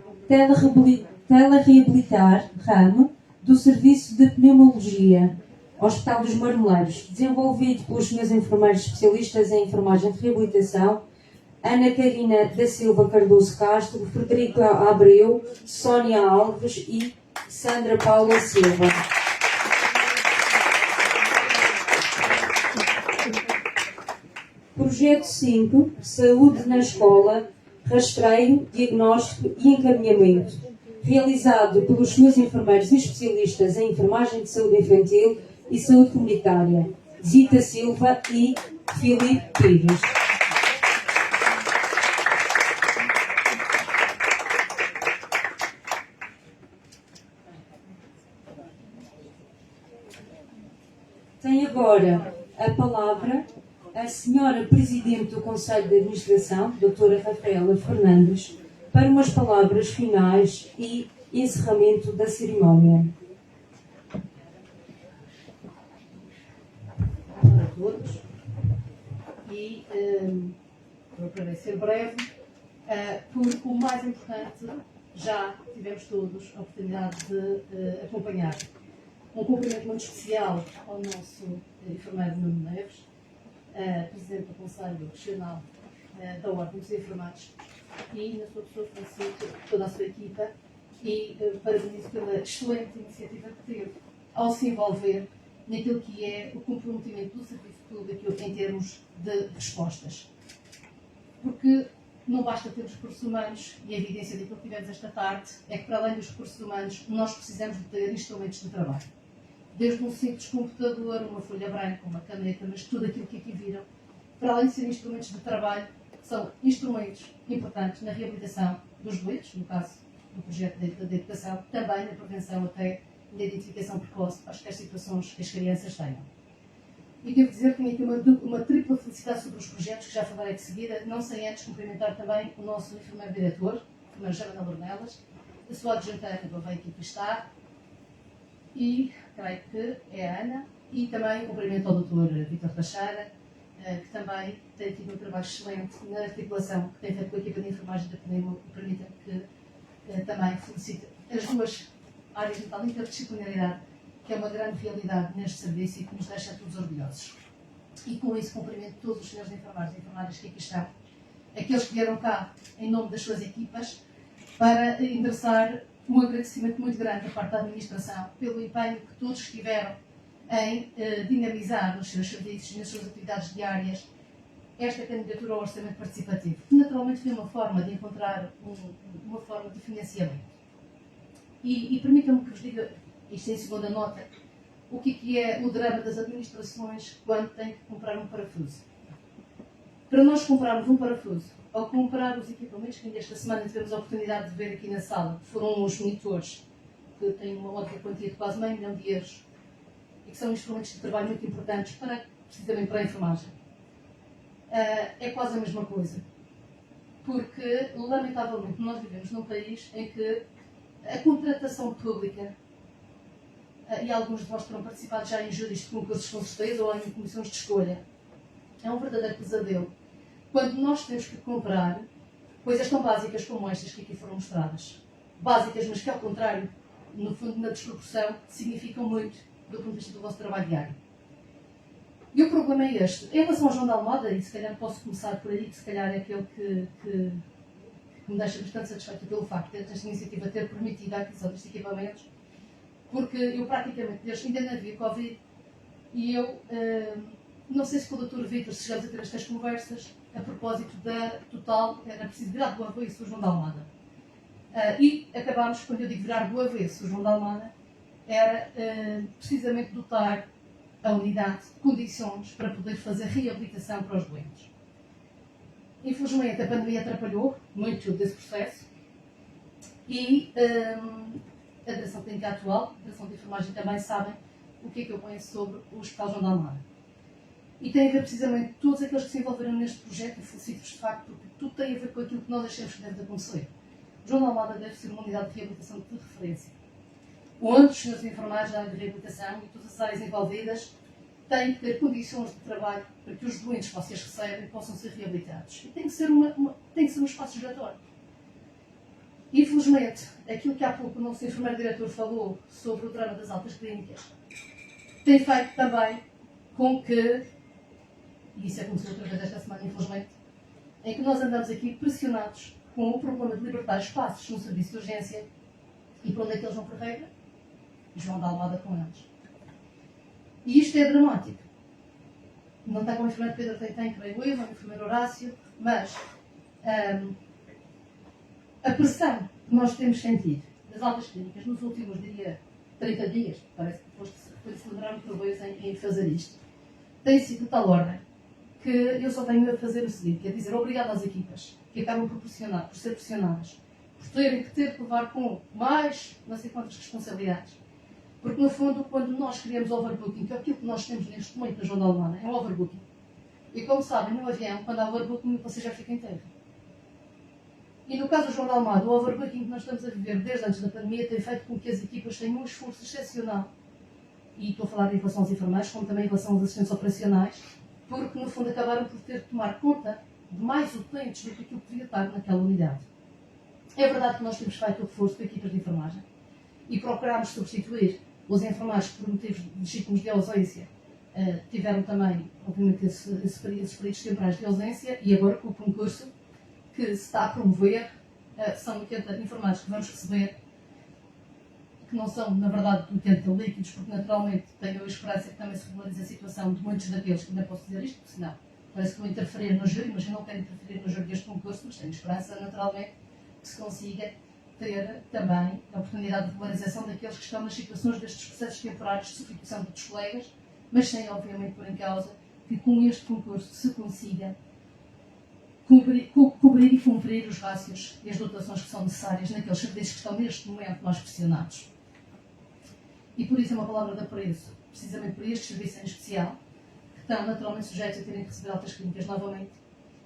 Telereabilitar ramo do Serviço de Pneumologia, Hospital dos Marmeleiros, desenvolvido pelos meus enfermeiros especialistas em enfermagem de reabilitação, Ana Karina da Silva Cardoso Castro, Frederico Abreu, Sónia Alves e Sandra Paula Silva. Projeto 5. Saúde na Escola, Rastreio, Diagnóstico e Encaminhamento, realizado pelos meus enfermeiros e especialistas em enfermagem de saúde infantil e saúde comunitária, Zita Silva e Filipe Pires. Tem agora a palavra a senhora Presidente do Conselho de Administração, doutora Rafaela Fernandes, para umas palavras finais e encerramento da cerimónia. Olá a todos. E procurarei ser breve, porque o mais importante já tivemos todos a oportunidade de acompanhar. Um cumprimento muito especial ao nosso enfermeiro Nuno Neves, Presidente do Conselho Regional da Ordem dos Enfermeiros, e na sua pessoa Francisco, toda a sua equipa, e parabenizo pela excelente iniciativa que teve ao se envolver naquilo que é o comprometimento do serviço público em termos de respostas. Porque não basta termos recursos humanos, e a evidência daquilo que tivemos esta tarde é que, para além dos recursos humanos, nós precisamos de ter instrumentos de trabalho. Desde um simples computador, uma folha branca, uma caneta, mas tudo aquilo que aqui viram, para além de serem instrumentos de trabalho, são instrumentos importantes na reabilitação dos doentes, no caso do projeto de educação, também na prevenção até da identificação precoce para as situações que as crianças tenham. E devo dizer que tenho aqui uma tripla felicidade sobre os projetos, que já falarei de seguida, não sem antes cumprimentar também o nosso enfermeiro diretor, a enfermeira Joana Lornelas, a sua adjunta Ana Gouveia, que aqui está, e creio que é a Ana, e também cumprimento ao Dr. Vítor Teixeira, que também tem tido um trabalho excelente na articulação que tem feito com a equipa de enfermagem da PNEMO, e permita que também felicite as duas áreas de tal interdisciplinaridade, que é uma grande realidade neste serviço e que nos deixa a todos orgulhosos. E com isso cumprimento todos os senhores enfermeiros e enfermeiras que aqui estão, aqueles que vieram cá em nome das suas equipas, para endereçar um agradecimento muito grande da parte da administração pelo empenho que todos tiveram em dinamizar nos seus serviços, nas suas atividades diárias, esta candidatura ao orçamento participativo, que naturalmente foi uma forma de encontrar uma forma de financiamento. E permitam-me que vos diga, isto em segunda nota, o que é o drama das administrações quando têm que comprar um parafuso. Para nós comprarmos um parafuso, ao comprar os equipamentos que ainda esta semana tivemos a oportunidade de ver aqui na sala, foram os monitores, que têm uma ótima quantia de quase €500 mil, e que são instrumentos de trabalho muito importantes precisamente para a enfermagem. É quase a mesma coisa. Porque, lamentavelmente, nós vivemos num país em que a contratação pública, e alguns de vós terão participado já em júris de concursos com certeza ou em comissões de escolha, é um verdadeiro pesadelo. Quando nós temos que comprar coisas tão básicas como estas que aqui foram mostradas. Básicas, mas que ao contrário, no fundo, na desproporção, significam muito do ponto de vista do vosso trabalho diário. E o problema é este. Em relação ao João de Almada, e se calhar posso começar por aí, que se calhar é aquele que me deixa bastante satisfeito pelo facto de esta iniciativa ter permitido a aquisição destes equipamentos, porque eu praticamente, desde ainda não havia Covid, e eu não sei se com o Dr. Vítor chegamos a ter estas conversas a propósito da total, era preciso virar do avesso o João de Almada. E acabámos, quando eu digo virar do avesso o João de Almada, era precisamente dotar a unidade de condições para poder fazer reabilitação para os doentes. Infelizmente, a pandemia atrapalhou muito desse processo e a direção clínica atual, a direção de enfermagem também sabem o que é que eu penso sobre o Hospital João de Almada. E tem a ver precisamente todos aqueles que se envolveram neste projeto, e felicito-vos de facto, porque tudo tem a ver com aquilo que nós achamos que deve acontecer. O João de Almada deve ser uma unidade de reabilitação de referência, onde os senhores enfermeiros da área de reabilitação e todas as áreas envolvidas têm que ter condições de trabalho para que os doentes que vocês recebem possam ser reabilitados. E tem que ser um espaço giratório. Infelizmente, aquilo que há pouco o nosso enfermeiro-diretor falou sobre o drama das altas clínicas tem feito também com que, e isso aconteceu outra vez esta semana, infelizmente, em que nós andamos aqui pressionados com o problema de libertar espaços no serviço de urgência e para onde é que eles vão por regra? João de Almada com eles. E isto é dramático. Não tem como o enfermeiro Pedro tem, creio eu, não o enfermeiro Horácio, mas a pressão que nós temos sentido das altas clínicas nos últimos, diria, 30 dias, parece que foi celebrar por vez em fazer isto, tem sido de tal ordem que eu só tenho a fazer o seguinte, que é dizer obrigado às equipas que acabam por ser pressionadas, por terem que ter que levar com mais não sei quantas responsabilidades. Porque, no fundo, quando nós criamos overbooking, que é aquilo que nós temos neste momento na João de Almada, é um overbooking. E, como sabem, no avião, quando há overbooking, você já fica em terra. E, no caso do João de Almada, o overbooking que nós estamos a viver desde antes da pandemia tem feito com que as equipas tenham um esforço excepcional. E estou a falar em relação aos enfermeiros, como também em relação aos assistentes operacionais, porque, no fundo, acabaram por ter que tomar conta de mais utentes do que aquilo que devia estar naquela unidade. É verdade que nós temos feito o reforço com equipas de enfermagem e procurámos substituir os enfermeiros que, por motivos legítimos de ausência, tiveram também, obviamente, esses períodos temporais de ausência, e agora com o concurso que se está a promover, são 80 enfermeiros que vamos receber, que não são, na verdade, 80 líquidos, porque naturalmente tenho a esperança que também se regularize a situação de muitos daqueles, que ainda posso dizer isto, porque senão parece que vou interferir no júri, mas eu não quero interferir no júri deste concurso, mas tenho esperança, naturalmente, que se consiga ter também a oportunidade de regularização daqueles que estão nas situações destes processos temporários de substituição de outros colegas, mas sem, obviamente, pôr em causa que com este concurso se consiga cobrir e cumprir os rácios e as dotações que são necessárias naqueles serviços que estão neste momento mais pressionados. E por isso é uma palavra de apreço, precisamente por estes serviços em especial, que estão naturalmente sujeitos a terem que receber altas clínicas novamente,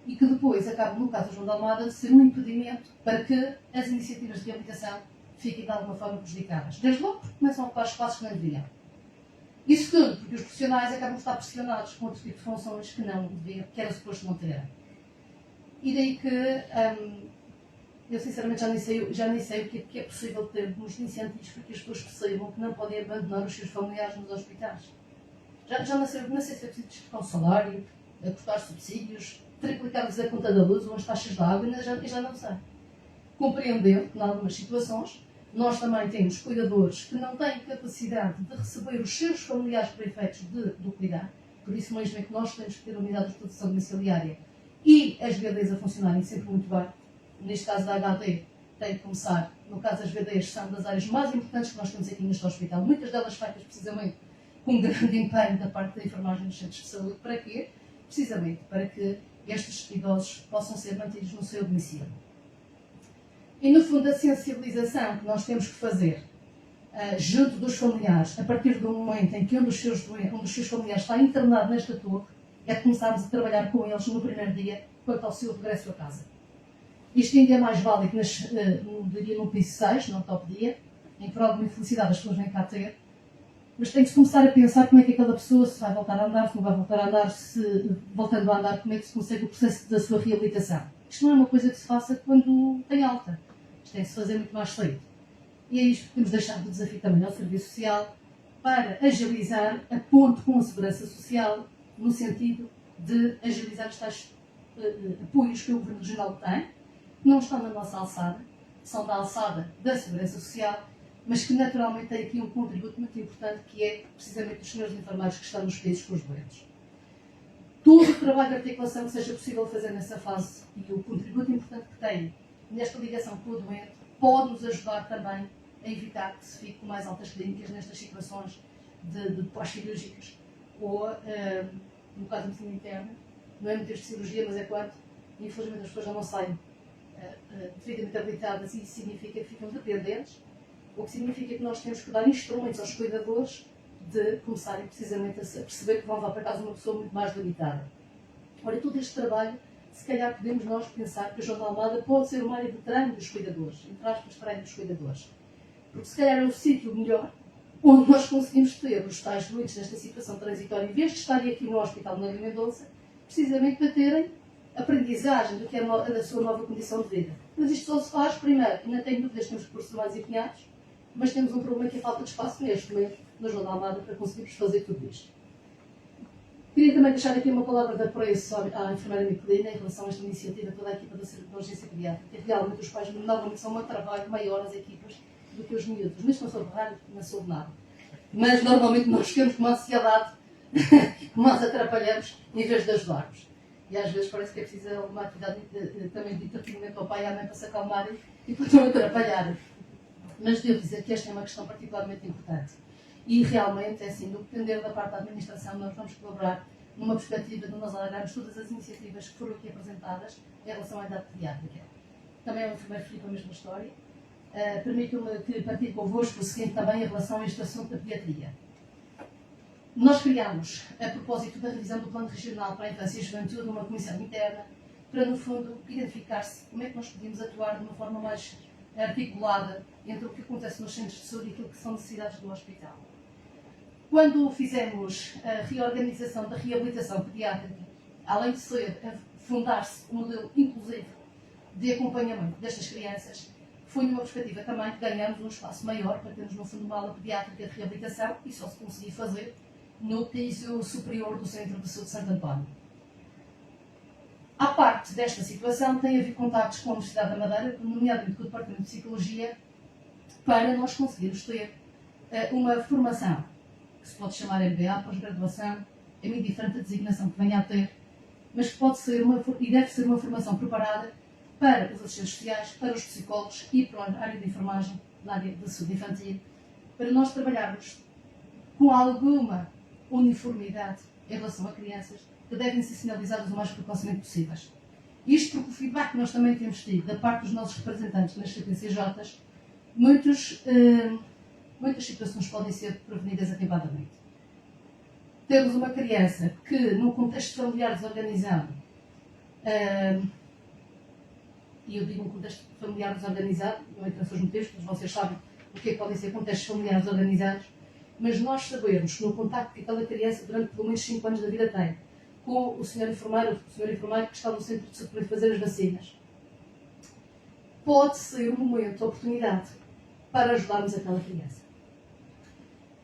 e que depois acabam, no caso do João de Almada, de ser um impedimento para que as iniciativas de reabilitação fiquem de alguma forma prejudicadas. Desde logo porque começam a ocupar espaços que não deveriam. E segundo, porque os profissionais acabam de estar pressionados com outro tipo de funções que não deviam, que era suposto não terem. E daí que eu sinceramente já nem sei o que é possível termos de incentivos para que as pessoas percebam que não podem abandonar os seus familiares nos hospitais. Não sei se é preciso discutir o salário, cortar subsídios, triplicar-lhes a conta da luz ou as taxas de água, já não sei. Compreendendo que, em algumas situações, nós também temos cuidadores que não têm capacidade de receber os seus familiares para efeitos do cuidar, por isso mesmo é que nós temos que ter unidades de proteção domiciliária e as VDs a funcionarem sempre muito bem. Neste caso da HD, tem que começar. No caso das VDs, são das áreas mais importantes que nós temos aqui neste hospital, muitas delas feitas precisamente com um grande empenho da parte da enfermagem dos centros de saúde. Para quê? Precisamente para que estes idosos possam ser mantidos no seu domicílio. E, no fundo, a sensibilização que nós temos que fazer junto dos familiares, a partir do momento em que um dos seus familiares está internado nesta torre, é de começarmos a trabalhar com eles no primeiro dia, quanto ao seu regresso a casa. Isto ainda é mais válido, diria, no piso 6, no top dia, em que, por alguma infelicidade, as pessoas vêm cá ter, mas tem que se começar a pensar como é que aquela pessoa se vai voltar a andar, se não vai voltar a andar, se voltando a andar, como é que se consegue o processo da sua reabilitação. Isto não é uma coisa que se faça quando tem alta. Isto tem que se fazer muito mais cedo. E é isto que temos deixado de desafio também ao Serviço Social para agilizar a ponte com a Segurança Social no sentido de agilizar os tais apoios que o Governo Regional tem, que não estão na nossa alçada, são da alçada da Segurança Social, mas que naturalmente tem aqui um contributo muito importante, que é precisamente os senhores enfermeiros que estão nos países com os doentes. Todo o trabalho de articulação que seja possível fazer nessa fase e o contributo importante que tem nesta ligação com o doente pode nos ajudar também a evitar que se fique com mais altas clínicas nestas situações de pós-cirúrgicas ou, no caso da medicina interna, não é muitas de cirurgia, mas é quando, infelizmente, as pessoas já não saem devidamente habilitadas e isso significa que ficam dependentes, o que significa que nós temos que dar instrumentos aos cuidadores de começarem precisamente a perceber que vão levar para casa uma pessoa muito mais limitada. Ora, todo este trabalho, se calhar podemos nós pensar que a João de Almada pode ser uma área de treino dos cuidadores, entre aspas, treino dos cuidadores. Porque se calhar é o sítio melhor onde nós conseguimos ter os tais doentes nesta situação transitória, em vez de estarem aqui no Hospital de Maria Mendonça, precisamente para terem aprendizagem do que é a sua nova condição de vida. Mas isto só se faz, primeiro, ainda tenho dúvidas, temos recursos humanos empenhados, mas temos um problema que é a falta de espaço neste momento, na João de Almada, para conseguirmos fazer tudo isto. Queria também deixar aqui uma palavra de apoio à enfermeira Miquelina em relação a esta iniciativa, toda a equipa da urgência pediátrica. Realmente os pais normalmente são um trabalho maior as equipas do que os miúdos. Nisto não soube raro, não soube nada. Mas normalmente nós ficamos com uma ansiedade que nós atrapalhamos em vez de ajudarmos. E às vezes parece que é preciso uma atividade também de entretenimento ao pai e à mãe para se acalmarem e para não atrapalharem. Mas devo dizer que esta é uma questão particularmente importante. E realmente, é assim, no depender da parte da administração, nós vamos colaborar numa perspectiva de nós alargarmos todas as iniciativas que foram aqui apresentadas em relação à idade pediátrica. Também o enfermeiro Filipe a mesma história. Permitam-me que partilhe convosco o seguinte também em relação a este assunto da pediatria. Nós criámos, a propósito da revisão do Plano Regional para a Infância e Juventude, uma comissão interna para, no fundo, identificar-se como é que nós podíamos atuar de uma forma mais articulada entre o que acontece nos centros de saúde e aquilo que são necessidades do hospital. Quando fizemos a reorganização da reabilitação pediátrica, além de ser fundar-se um modelo inclusivo de acompanhamento destas crianças, foi numa perspectiva também que ganhamos um espaço maior para termos, no fundo, uma ala pediátrica de reabilitação e só se conseguia fazer no piso superior do Centro de Saúde de Santo António. À parte desta situação, tem havido contactos com a Universidade da Madeira, nomeadamente com o Departamento de Psicologia, para nós conseguirmos ter uma formação que se pode chamar MBA, pós-graduação, é muito diferente da designação que venha a ter, mas que pode ser e deve ser uma formação preparada para os assistentes sociais, para os psicólogos e para a área de enfermagem, na área de saúde infantil, para nós trabalharmos com alguma uniformidade em relação a crianças que devem ser sinalizadas o mais precocemente possíveis. Isto porque o feedback que nós também temos tido da parte dos nossos representantes nas CPCJs, muitas situações podem ser prevenidas atempadamente. Temos uma criança que, num contexto familiar desorganizado, e eu digo um contexto familiar desorganizado, não é que os motivos, porque vocês sabem o que é que podem ser contextos familiares organizados, mas nós sabemos, no contacto que aquela criança, durante pelo menos 5 anos da vida tem, com o senhor enfermeiro que está no centro de saúde para fazer as vacinas, pode ser um momento, oportunidade, para ajudarmos aquela criança.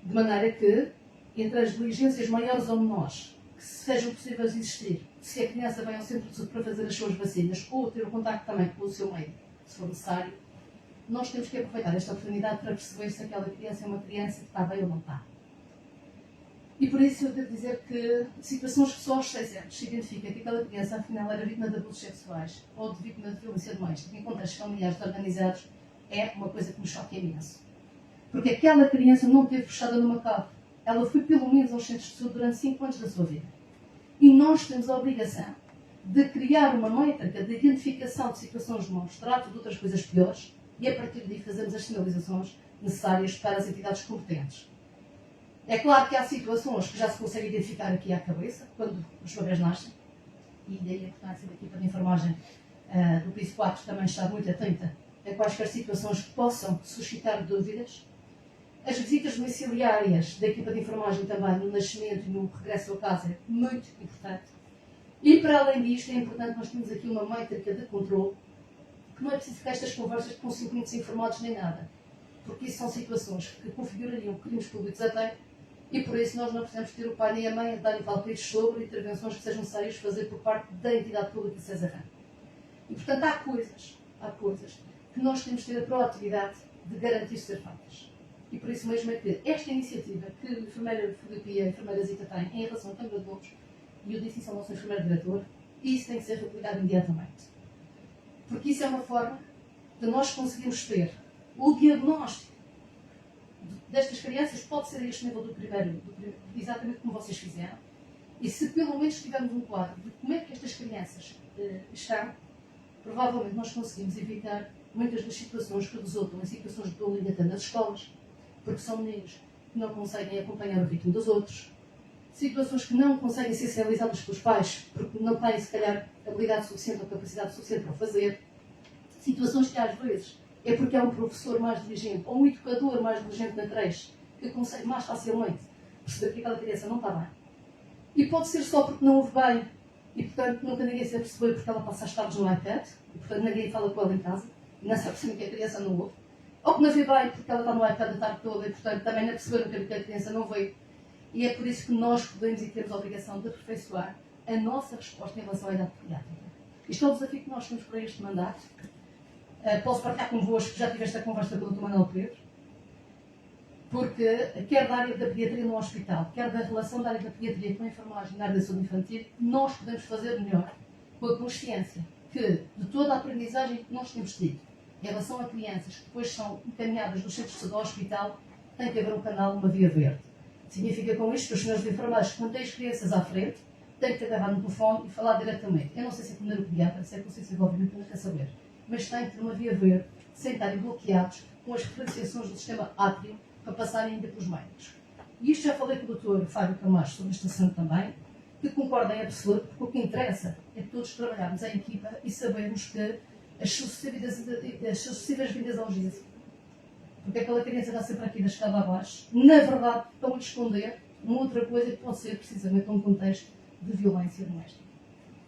De maneira que, entre as diligências maiores ou menores, que sejam possíveis existir, se a criança vem ao centro de saúde para fazer as suas vacinas, ou ter o contacto também com o seu médico, se for necessário, nós temos que aproveitar esta oportunidade para perceber se aquela criança é uma criança que está bem ou não está. E por isso eu devo dizer que situações que só aos 6 anos se identifica que aquela criança afinal era vítima de abusos sexuais ou de vítima de violência doméstica em contextos familiares desorganizados é uma coisa que me choca imenso. Porque aquela criança não esteve fechada numa cave. Ela foi pelo menos aos centros de saúde durante 5 anos da sua vida. E nós temos a obrigação de criar uma métrica de identificação de situações de maus-trato, de outras coisas piores, e a partir daí fazemos as sinalizações necessárias para as entidades competentes. É claro que há situações que já se consegue identificar aqui à cabeça, quando os bebés nascem, e daí a importância da equipa de enfermagem do piso 4 também está muito atenta a quaisquer situações que possam suscitar dúvidas. As visitas domiciliárias da equipa de enfermagem também no nascimento e no regresso a casa é muito importante. E para além disto, é importante nós termos aqui uma métrica de controle, que não é preciso que estas conversas com 5 minutos informados nem nada, porque isso são situações que configurariam crimes públicos até, e por isso nós não precisamos ter o pai nem a mãe a darem palpites sobre intervenções que sejam necessárias fazer por parte da entidade pública Cesarrão. E portanto há coisas que nós temos de ter a proatividade de garantir ser feitas. E por isso mesmo é que esta iniciativa que a enfermeira Filipe e a enfermeira Zita têm em relação à Câmara de Lobos, e eu disse isso ao nosso enfermeiro diretor, isso tem que ser replicado imediatamente. Porque isso é uma forma de nós conseguirmos ter o diagnóstico destas crianças, pode ser a este nível do primeiro, exatamente como vocês fizeram, e se pelo menos tivermos um quadro de como é que estas crianças estão, provavelmente nós conseguimos evitar muitas das situações que resultam em situações de bullying até nas escolas, porque são meninos que não conseguem acompanhar o ritmo dos outros, situações que não conseguem ser sinalizadas pelos pais, porque não têm, se calhar, habilidade suficiente ou capacidade suficiente para o fazer, situações que às vezes é porque é um professor mais diligente ou um educador mais diligente na creche que consegue mais facilmente perceber que aquela criança não está bem. E pode ser só porque não ouve bem e, portanto, nunca ninguém se percebeu porque ela passa as tardes no iPad e, portanto, ninguém fala com ela em casa e não sabe perceber que a criança não ouve. Ou que não vê bem porque ela está no iPad a tarde toda e, portanto, também não perceberam que a criança não veio. E é por isso que nós podemos e temos a obrigação de aperfeiçoar a nossa resposta em relação à idade pediátrica. Isto é o desafio que nós temos para este mandato. Posso partilhar convosco que já tive esta conversa com o Dr. Manuel Pedro, porque quer da área da pediatria no hospital, quer da relação da área da pediatria com a enfermagem na área da saúde infantil, nós podemos fazer melhor com a consciência que de toda a aprendizagem que nós temos tido em relação a crianças que depois são encaminhadas dos centros de saúde ao hospital, tem que haver um canal, uma via verde. Significa com isto que os senhores enfermeiros, quando têm as crianças à frente, têm que agarrar no telefone e falar diretamente. Eu não sei se é atender o pediatra, se é consciência, obviamente, não quer saber. Mas têm que ter uma via verde, sem estarem bloqueados com as referenciações do sistema átrio para passarem ainda pelos médicos. E isto já falei com o Dr. Fábio Camacho sobre este assunto também, que concorda em absoluto, porque o que interessa é que todos trabalharmos em equipa e sabermos que as sucessivas vindas à urgência, porque aquela criança está sempre aqui da escada abaixo, na verdade estão a esconder uma outra coisa que pode ser precisamente um contexto de violência doméstica.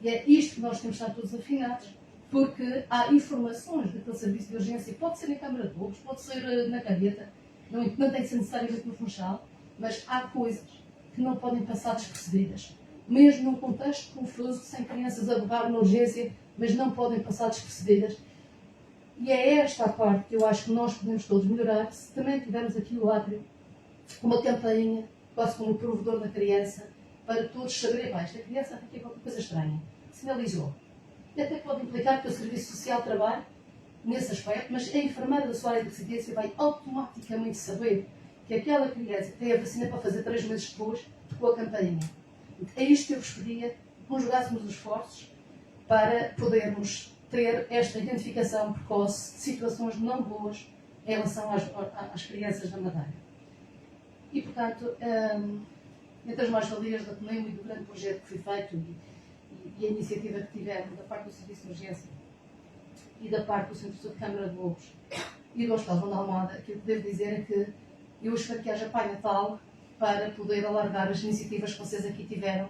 E é isto que nós temos de estar todos afinados, porque há informações daquele serviço de urgência, pode ser na Câmara de Lobos, pode ser na Calheta, não tem que ser necessariamente no Funchal, mas há coisas que não podem passar despercebidas. Mesmo num contexto confuso, sem crianças a berrar na urgência, mas não podem passar despercebidas. E é esta a parte que eu acho que nós podemos todos melhorar, se também tivermos aqui o átrio, com uma campainha, quase como o provedor da criança, para todos saberem, esta criança tem aqui qualquer coisa estranha. Sinalizou. E até pode implicar que o Serviço Social trabalhe nesse aspecto, mas a enfermeira da sua área de residência vai automaticamente saber que aquela criança tem a vacina para fazer 3 meses depois, tocou a campainha. É isto que eu vos pedia, conjugássemos os esforços para podermos ter esta identificação precoce de situações não boas em relação às crianças da Madeira. E, portanto, entre as mais-valias da PNEM e do grande projeto que foi feito e a iniciativa que tiveram da parte do Serviço de Urgência e da parte do Centro de Saúde de Câmara de Lobos e do Hospital João de Almada, aquilo que devo dizer é que eu espero que haja Pai Natal para poder alargar as iniciativas que vocês aqui tiveram.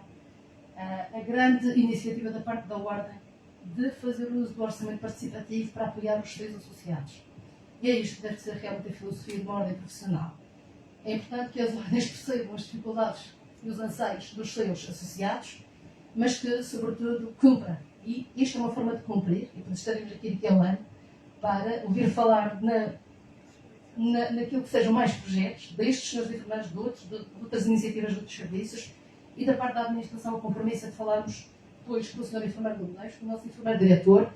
A grande iniciativa da parte da Ordem de fazer uso do orçamento participativo para apoiar os seus associados. E é isto que deve ser realmente a filosofia de uma ordem profissional. É importante que as ordens percebam as dificuldades e os anseios dos seus associados, mas que, sobretudo, cumpra. E isto é uma forma de cumprir, e por isso estaremos aqui daqui a um ano para ouvir falar naquilo que sejam mais projetos, destes senhores enfermeiros, de outras iniciativas de outros serviços, e da parte da administração, o compromisso é de falarmos depois com o senhor enfermeiro do Medeiros, com o nosso enfermeiro diretor,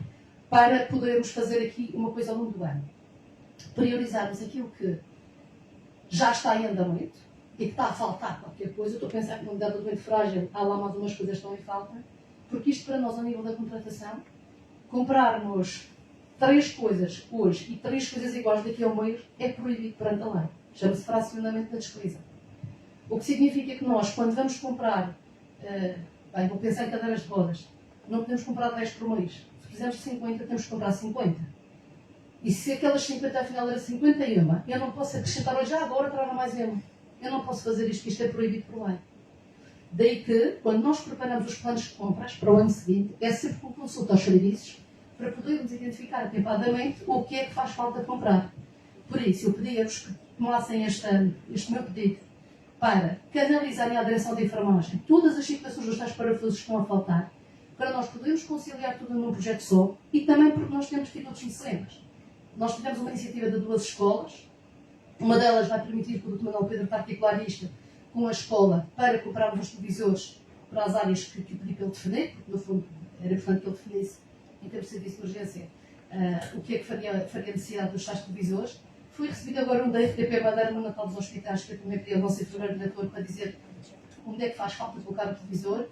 para podermos fazer aqui uma coisa ao longo do ano. Priorizarmos aquilo que já está em andamento e que está a faltar qualquer coisa. Eu estou a pensar que, na unidade do doente frágil, há lá mais umas coisas que estão em falta, porque isto para nós, a nível da contratação, comprarmos 3 coisas hoje e 3 coisas iguais daqui a um mês é proibido perante a lei. Chama-se fracionamento da despesa. O que significa que nós, quando vamos comprar, vou pensar em cadeiras de rodas, não podemos comprar 10 por mês. Se precisamos de 50, temos que comprar 50. E se aquelas 50 afinal era 51, eu não posso acrescentar hoje, agora trava mais uma. Eu não posso fazer isto, que isto é proibido por lei. Daí que, quando nós preparamos os planos de compras para o ano seguinte, é sempre com consulta aos serviços, para podermos identificar atempadamente o que é que faz falta comprar. Por isso, eu pedi-vos que tomassem este meu pedido para canalizarem à direção de enfermagem todas as situações dos tais parafusos que estão a faltar, para nós podermos conciliar tudo num projeto só, e também porque nós temos tido outros mecenas. Nós tivemos uma iniciativa de 2 escolas, Uma delas vai permitir que o Dr. Manuel Pedro particular isto com a escola para comprarmos os televisores para as áreas que pedi para ele defender, porque no fundo era importante que ele definisse, em termos de serviço de urgência, o que é que faria necessidade dos tais televisores. Fui recebido agora um da RTP Madeira no Natal dos Hospitais, que eu também pedi ao nosso enfermeiro diretor para dizer onde é que faz falta colocar o televisor.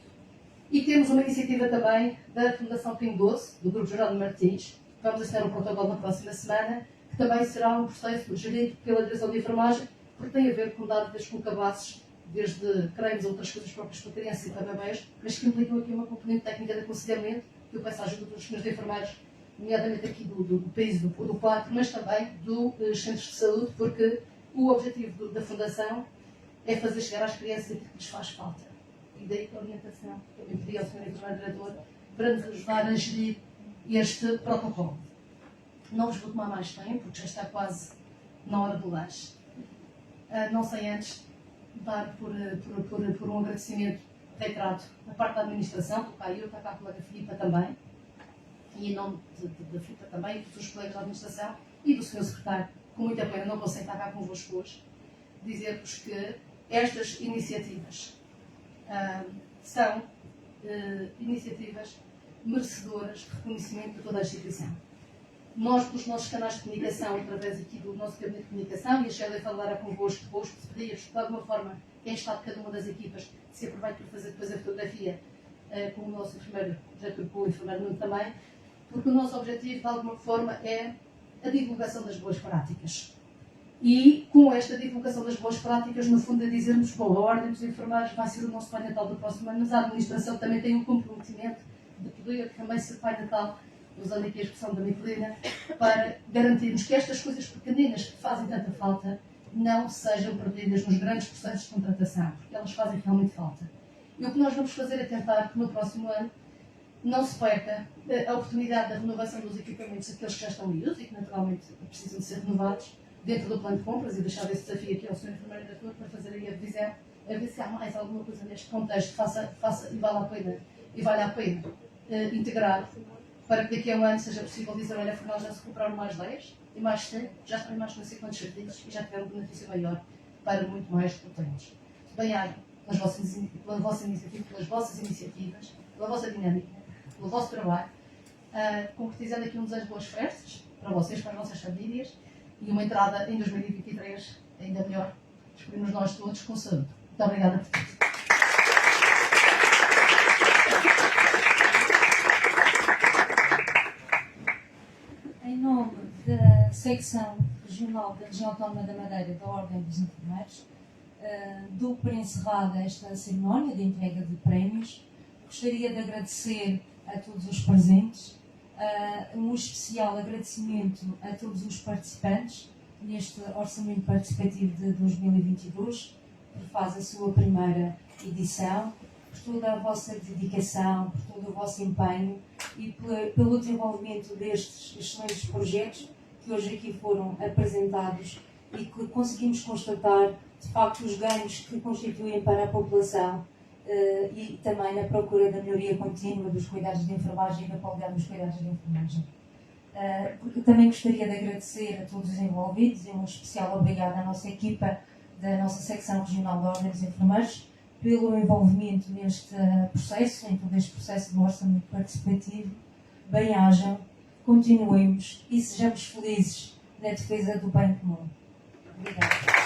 E temos uma iniciativa também da Fundação Pingo Doce, do Grupo Geraldo Martins, que vamos assinar um protocolo na próxima semana, que também será um processo gerido pela Direção de Enfermagem, porque tem a ver com dar desde com cabaços, desde cremes ou outras coisas próprias para crianças e para bebés, mas que implicam aqui uma componente técnica de aconselhamento, que eu peço a ajuda dos senhores enfermeiros, nomeadamente aqui do país, do quadro, mas também dos centros de saúde, porque o objetivo da Fundação é fazer chegar às crianças aquilo que lhes faz falta. E daí a orientação que eu pedi ao Sr. Enfermeiro Diretor para nos ajudar a gerir este protocolo. Não vos vou tomar mais tempo, porque já está quase na hora do lanche. Não sei antes dar por um agradecimento reiterado da parte da administração, do CAIU, está cá a colega Filipa também, e em nome da Filipa também, e dos colegas da administração e do Sr. Secretário, com muita pena não consigo estar cá convosco hoje, dizer-vos que estas iniciativas são iniciativas merecedoras de reconhecimento de toda a instituição. Nós, pelos nossos canais de comunicação, através aqui do nosso gabinete de comunicação, e a Sheila falará convosco depois, se pedir, de alguma forma, quem está de cada uma das equipas, se aproveite para fazer depois a fotografia com o nosso enfermeiro, diretor, com o enfermeiro Nuno também, porque o nosso objetivo, de alguma forma, é a divulgação das boas práticas. E, com esta divulgação das boas práticas, no fundo, é dizermos, bom, a Ordem dos Enfermeiros vai ser o nosso Pai Natal do próximo ano, mas a administração também tem um comprometimento de poder também ser Pai Natal, usando aqui a expressão da Nicolina, para garantirmos que estas coisas pequeninas que fazem tanta falta não sejam perdidas nos grandes processos de contratação, porque elas fazem realmente falta. E o que nós vamos fazer é tentar que no próximo ano não se perca a oportunidade da renovação dos equipamentos, aqueles que já estão em uso e que naturalmente precisam de ser renovados, dentro do plano de compras, e deixar esse desafio aqui ao Sr. Enfermeiro Diretor para fazer aí a revisão, a ver se há mais alguma coisa neste contexto que faça e vale a pena integrar, para que daqui a um ano seja possível dizer, olha, afinal já se recuperaram mais 10 e mais 100, já estão em mais não sei quantos serviços e já tiveram um benefício maior para muito mais utentes. Bem-aja pela vossa iniciativa, pelas vossas iniciativas, pela vossa dinâmica, pelo vosso trabalho, concretizando aqui um desejo de boas festas para vocês, para as vossas famílias, e uma entrada em 2023 ainda melhor, esperemos nós todos com saúde. Muito obrigada por tudo. Em nome da Secção Regional da Região Autónoma da Madeira da Ordem dos Enfermeiros, dou por encerrada esta cerimónia de entrega de prémios. Gostaria de agradecer a todos os presentes, um especial agradecimento a todos os participantes neste Orçamento Participativo de 2022, que faz a sua primeira edição, por toda a vossa dedicação, por todo o vosso empenho e pelo desenvolvimento destes excelentes projetos que hoje aqui foram apresentados e que conseguimos constatar, de facto, os ganhos que constituem para a população e também na procura da melhoria contínua dos cuidados de enfermagem e da qualidade dos cuidados de enfermagem. Também gostaria de agradecer a todos os envolvidos e um especial obrigado à nossa equipa da nossa Secção Regional da Ordem dos Enfermeiros pelo envolvimento neste processo, em todo este processo do orçamento participativo. Bem-ajam, continuemos e sejamos felizes na defesa do bem comum. Obrigada.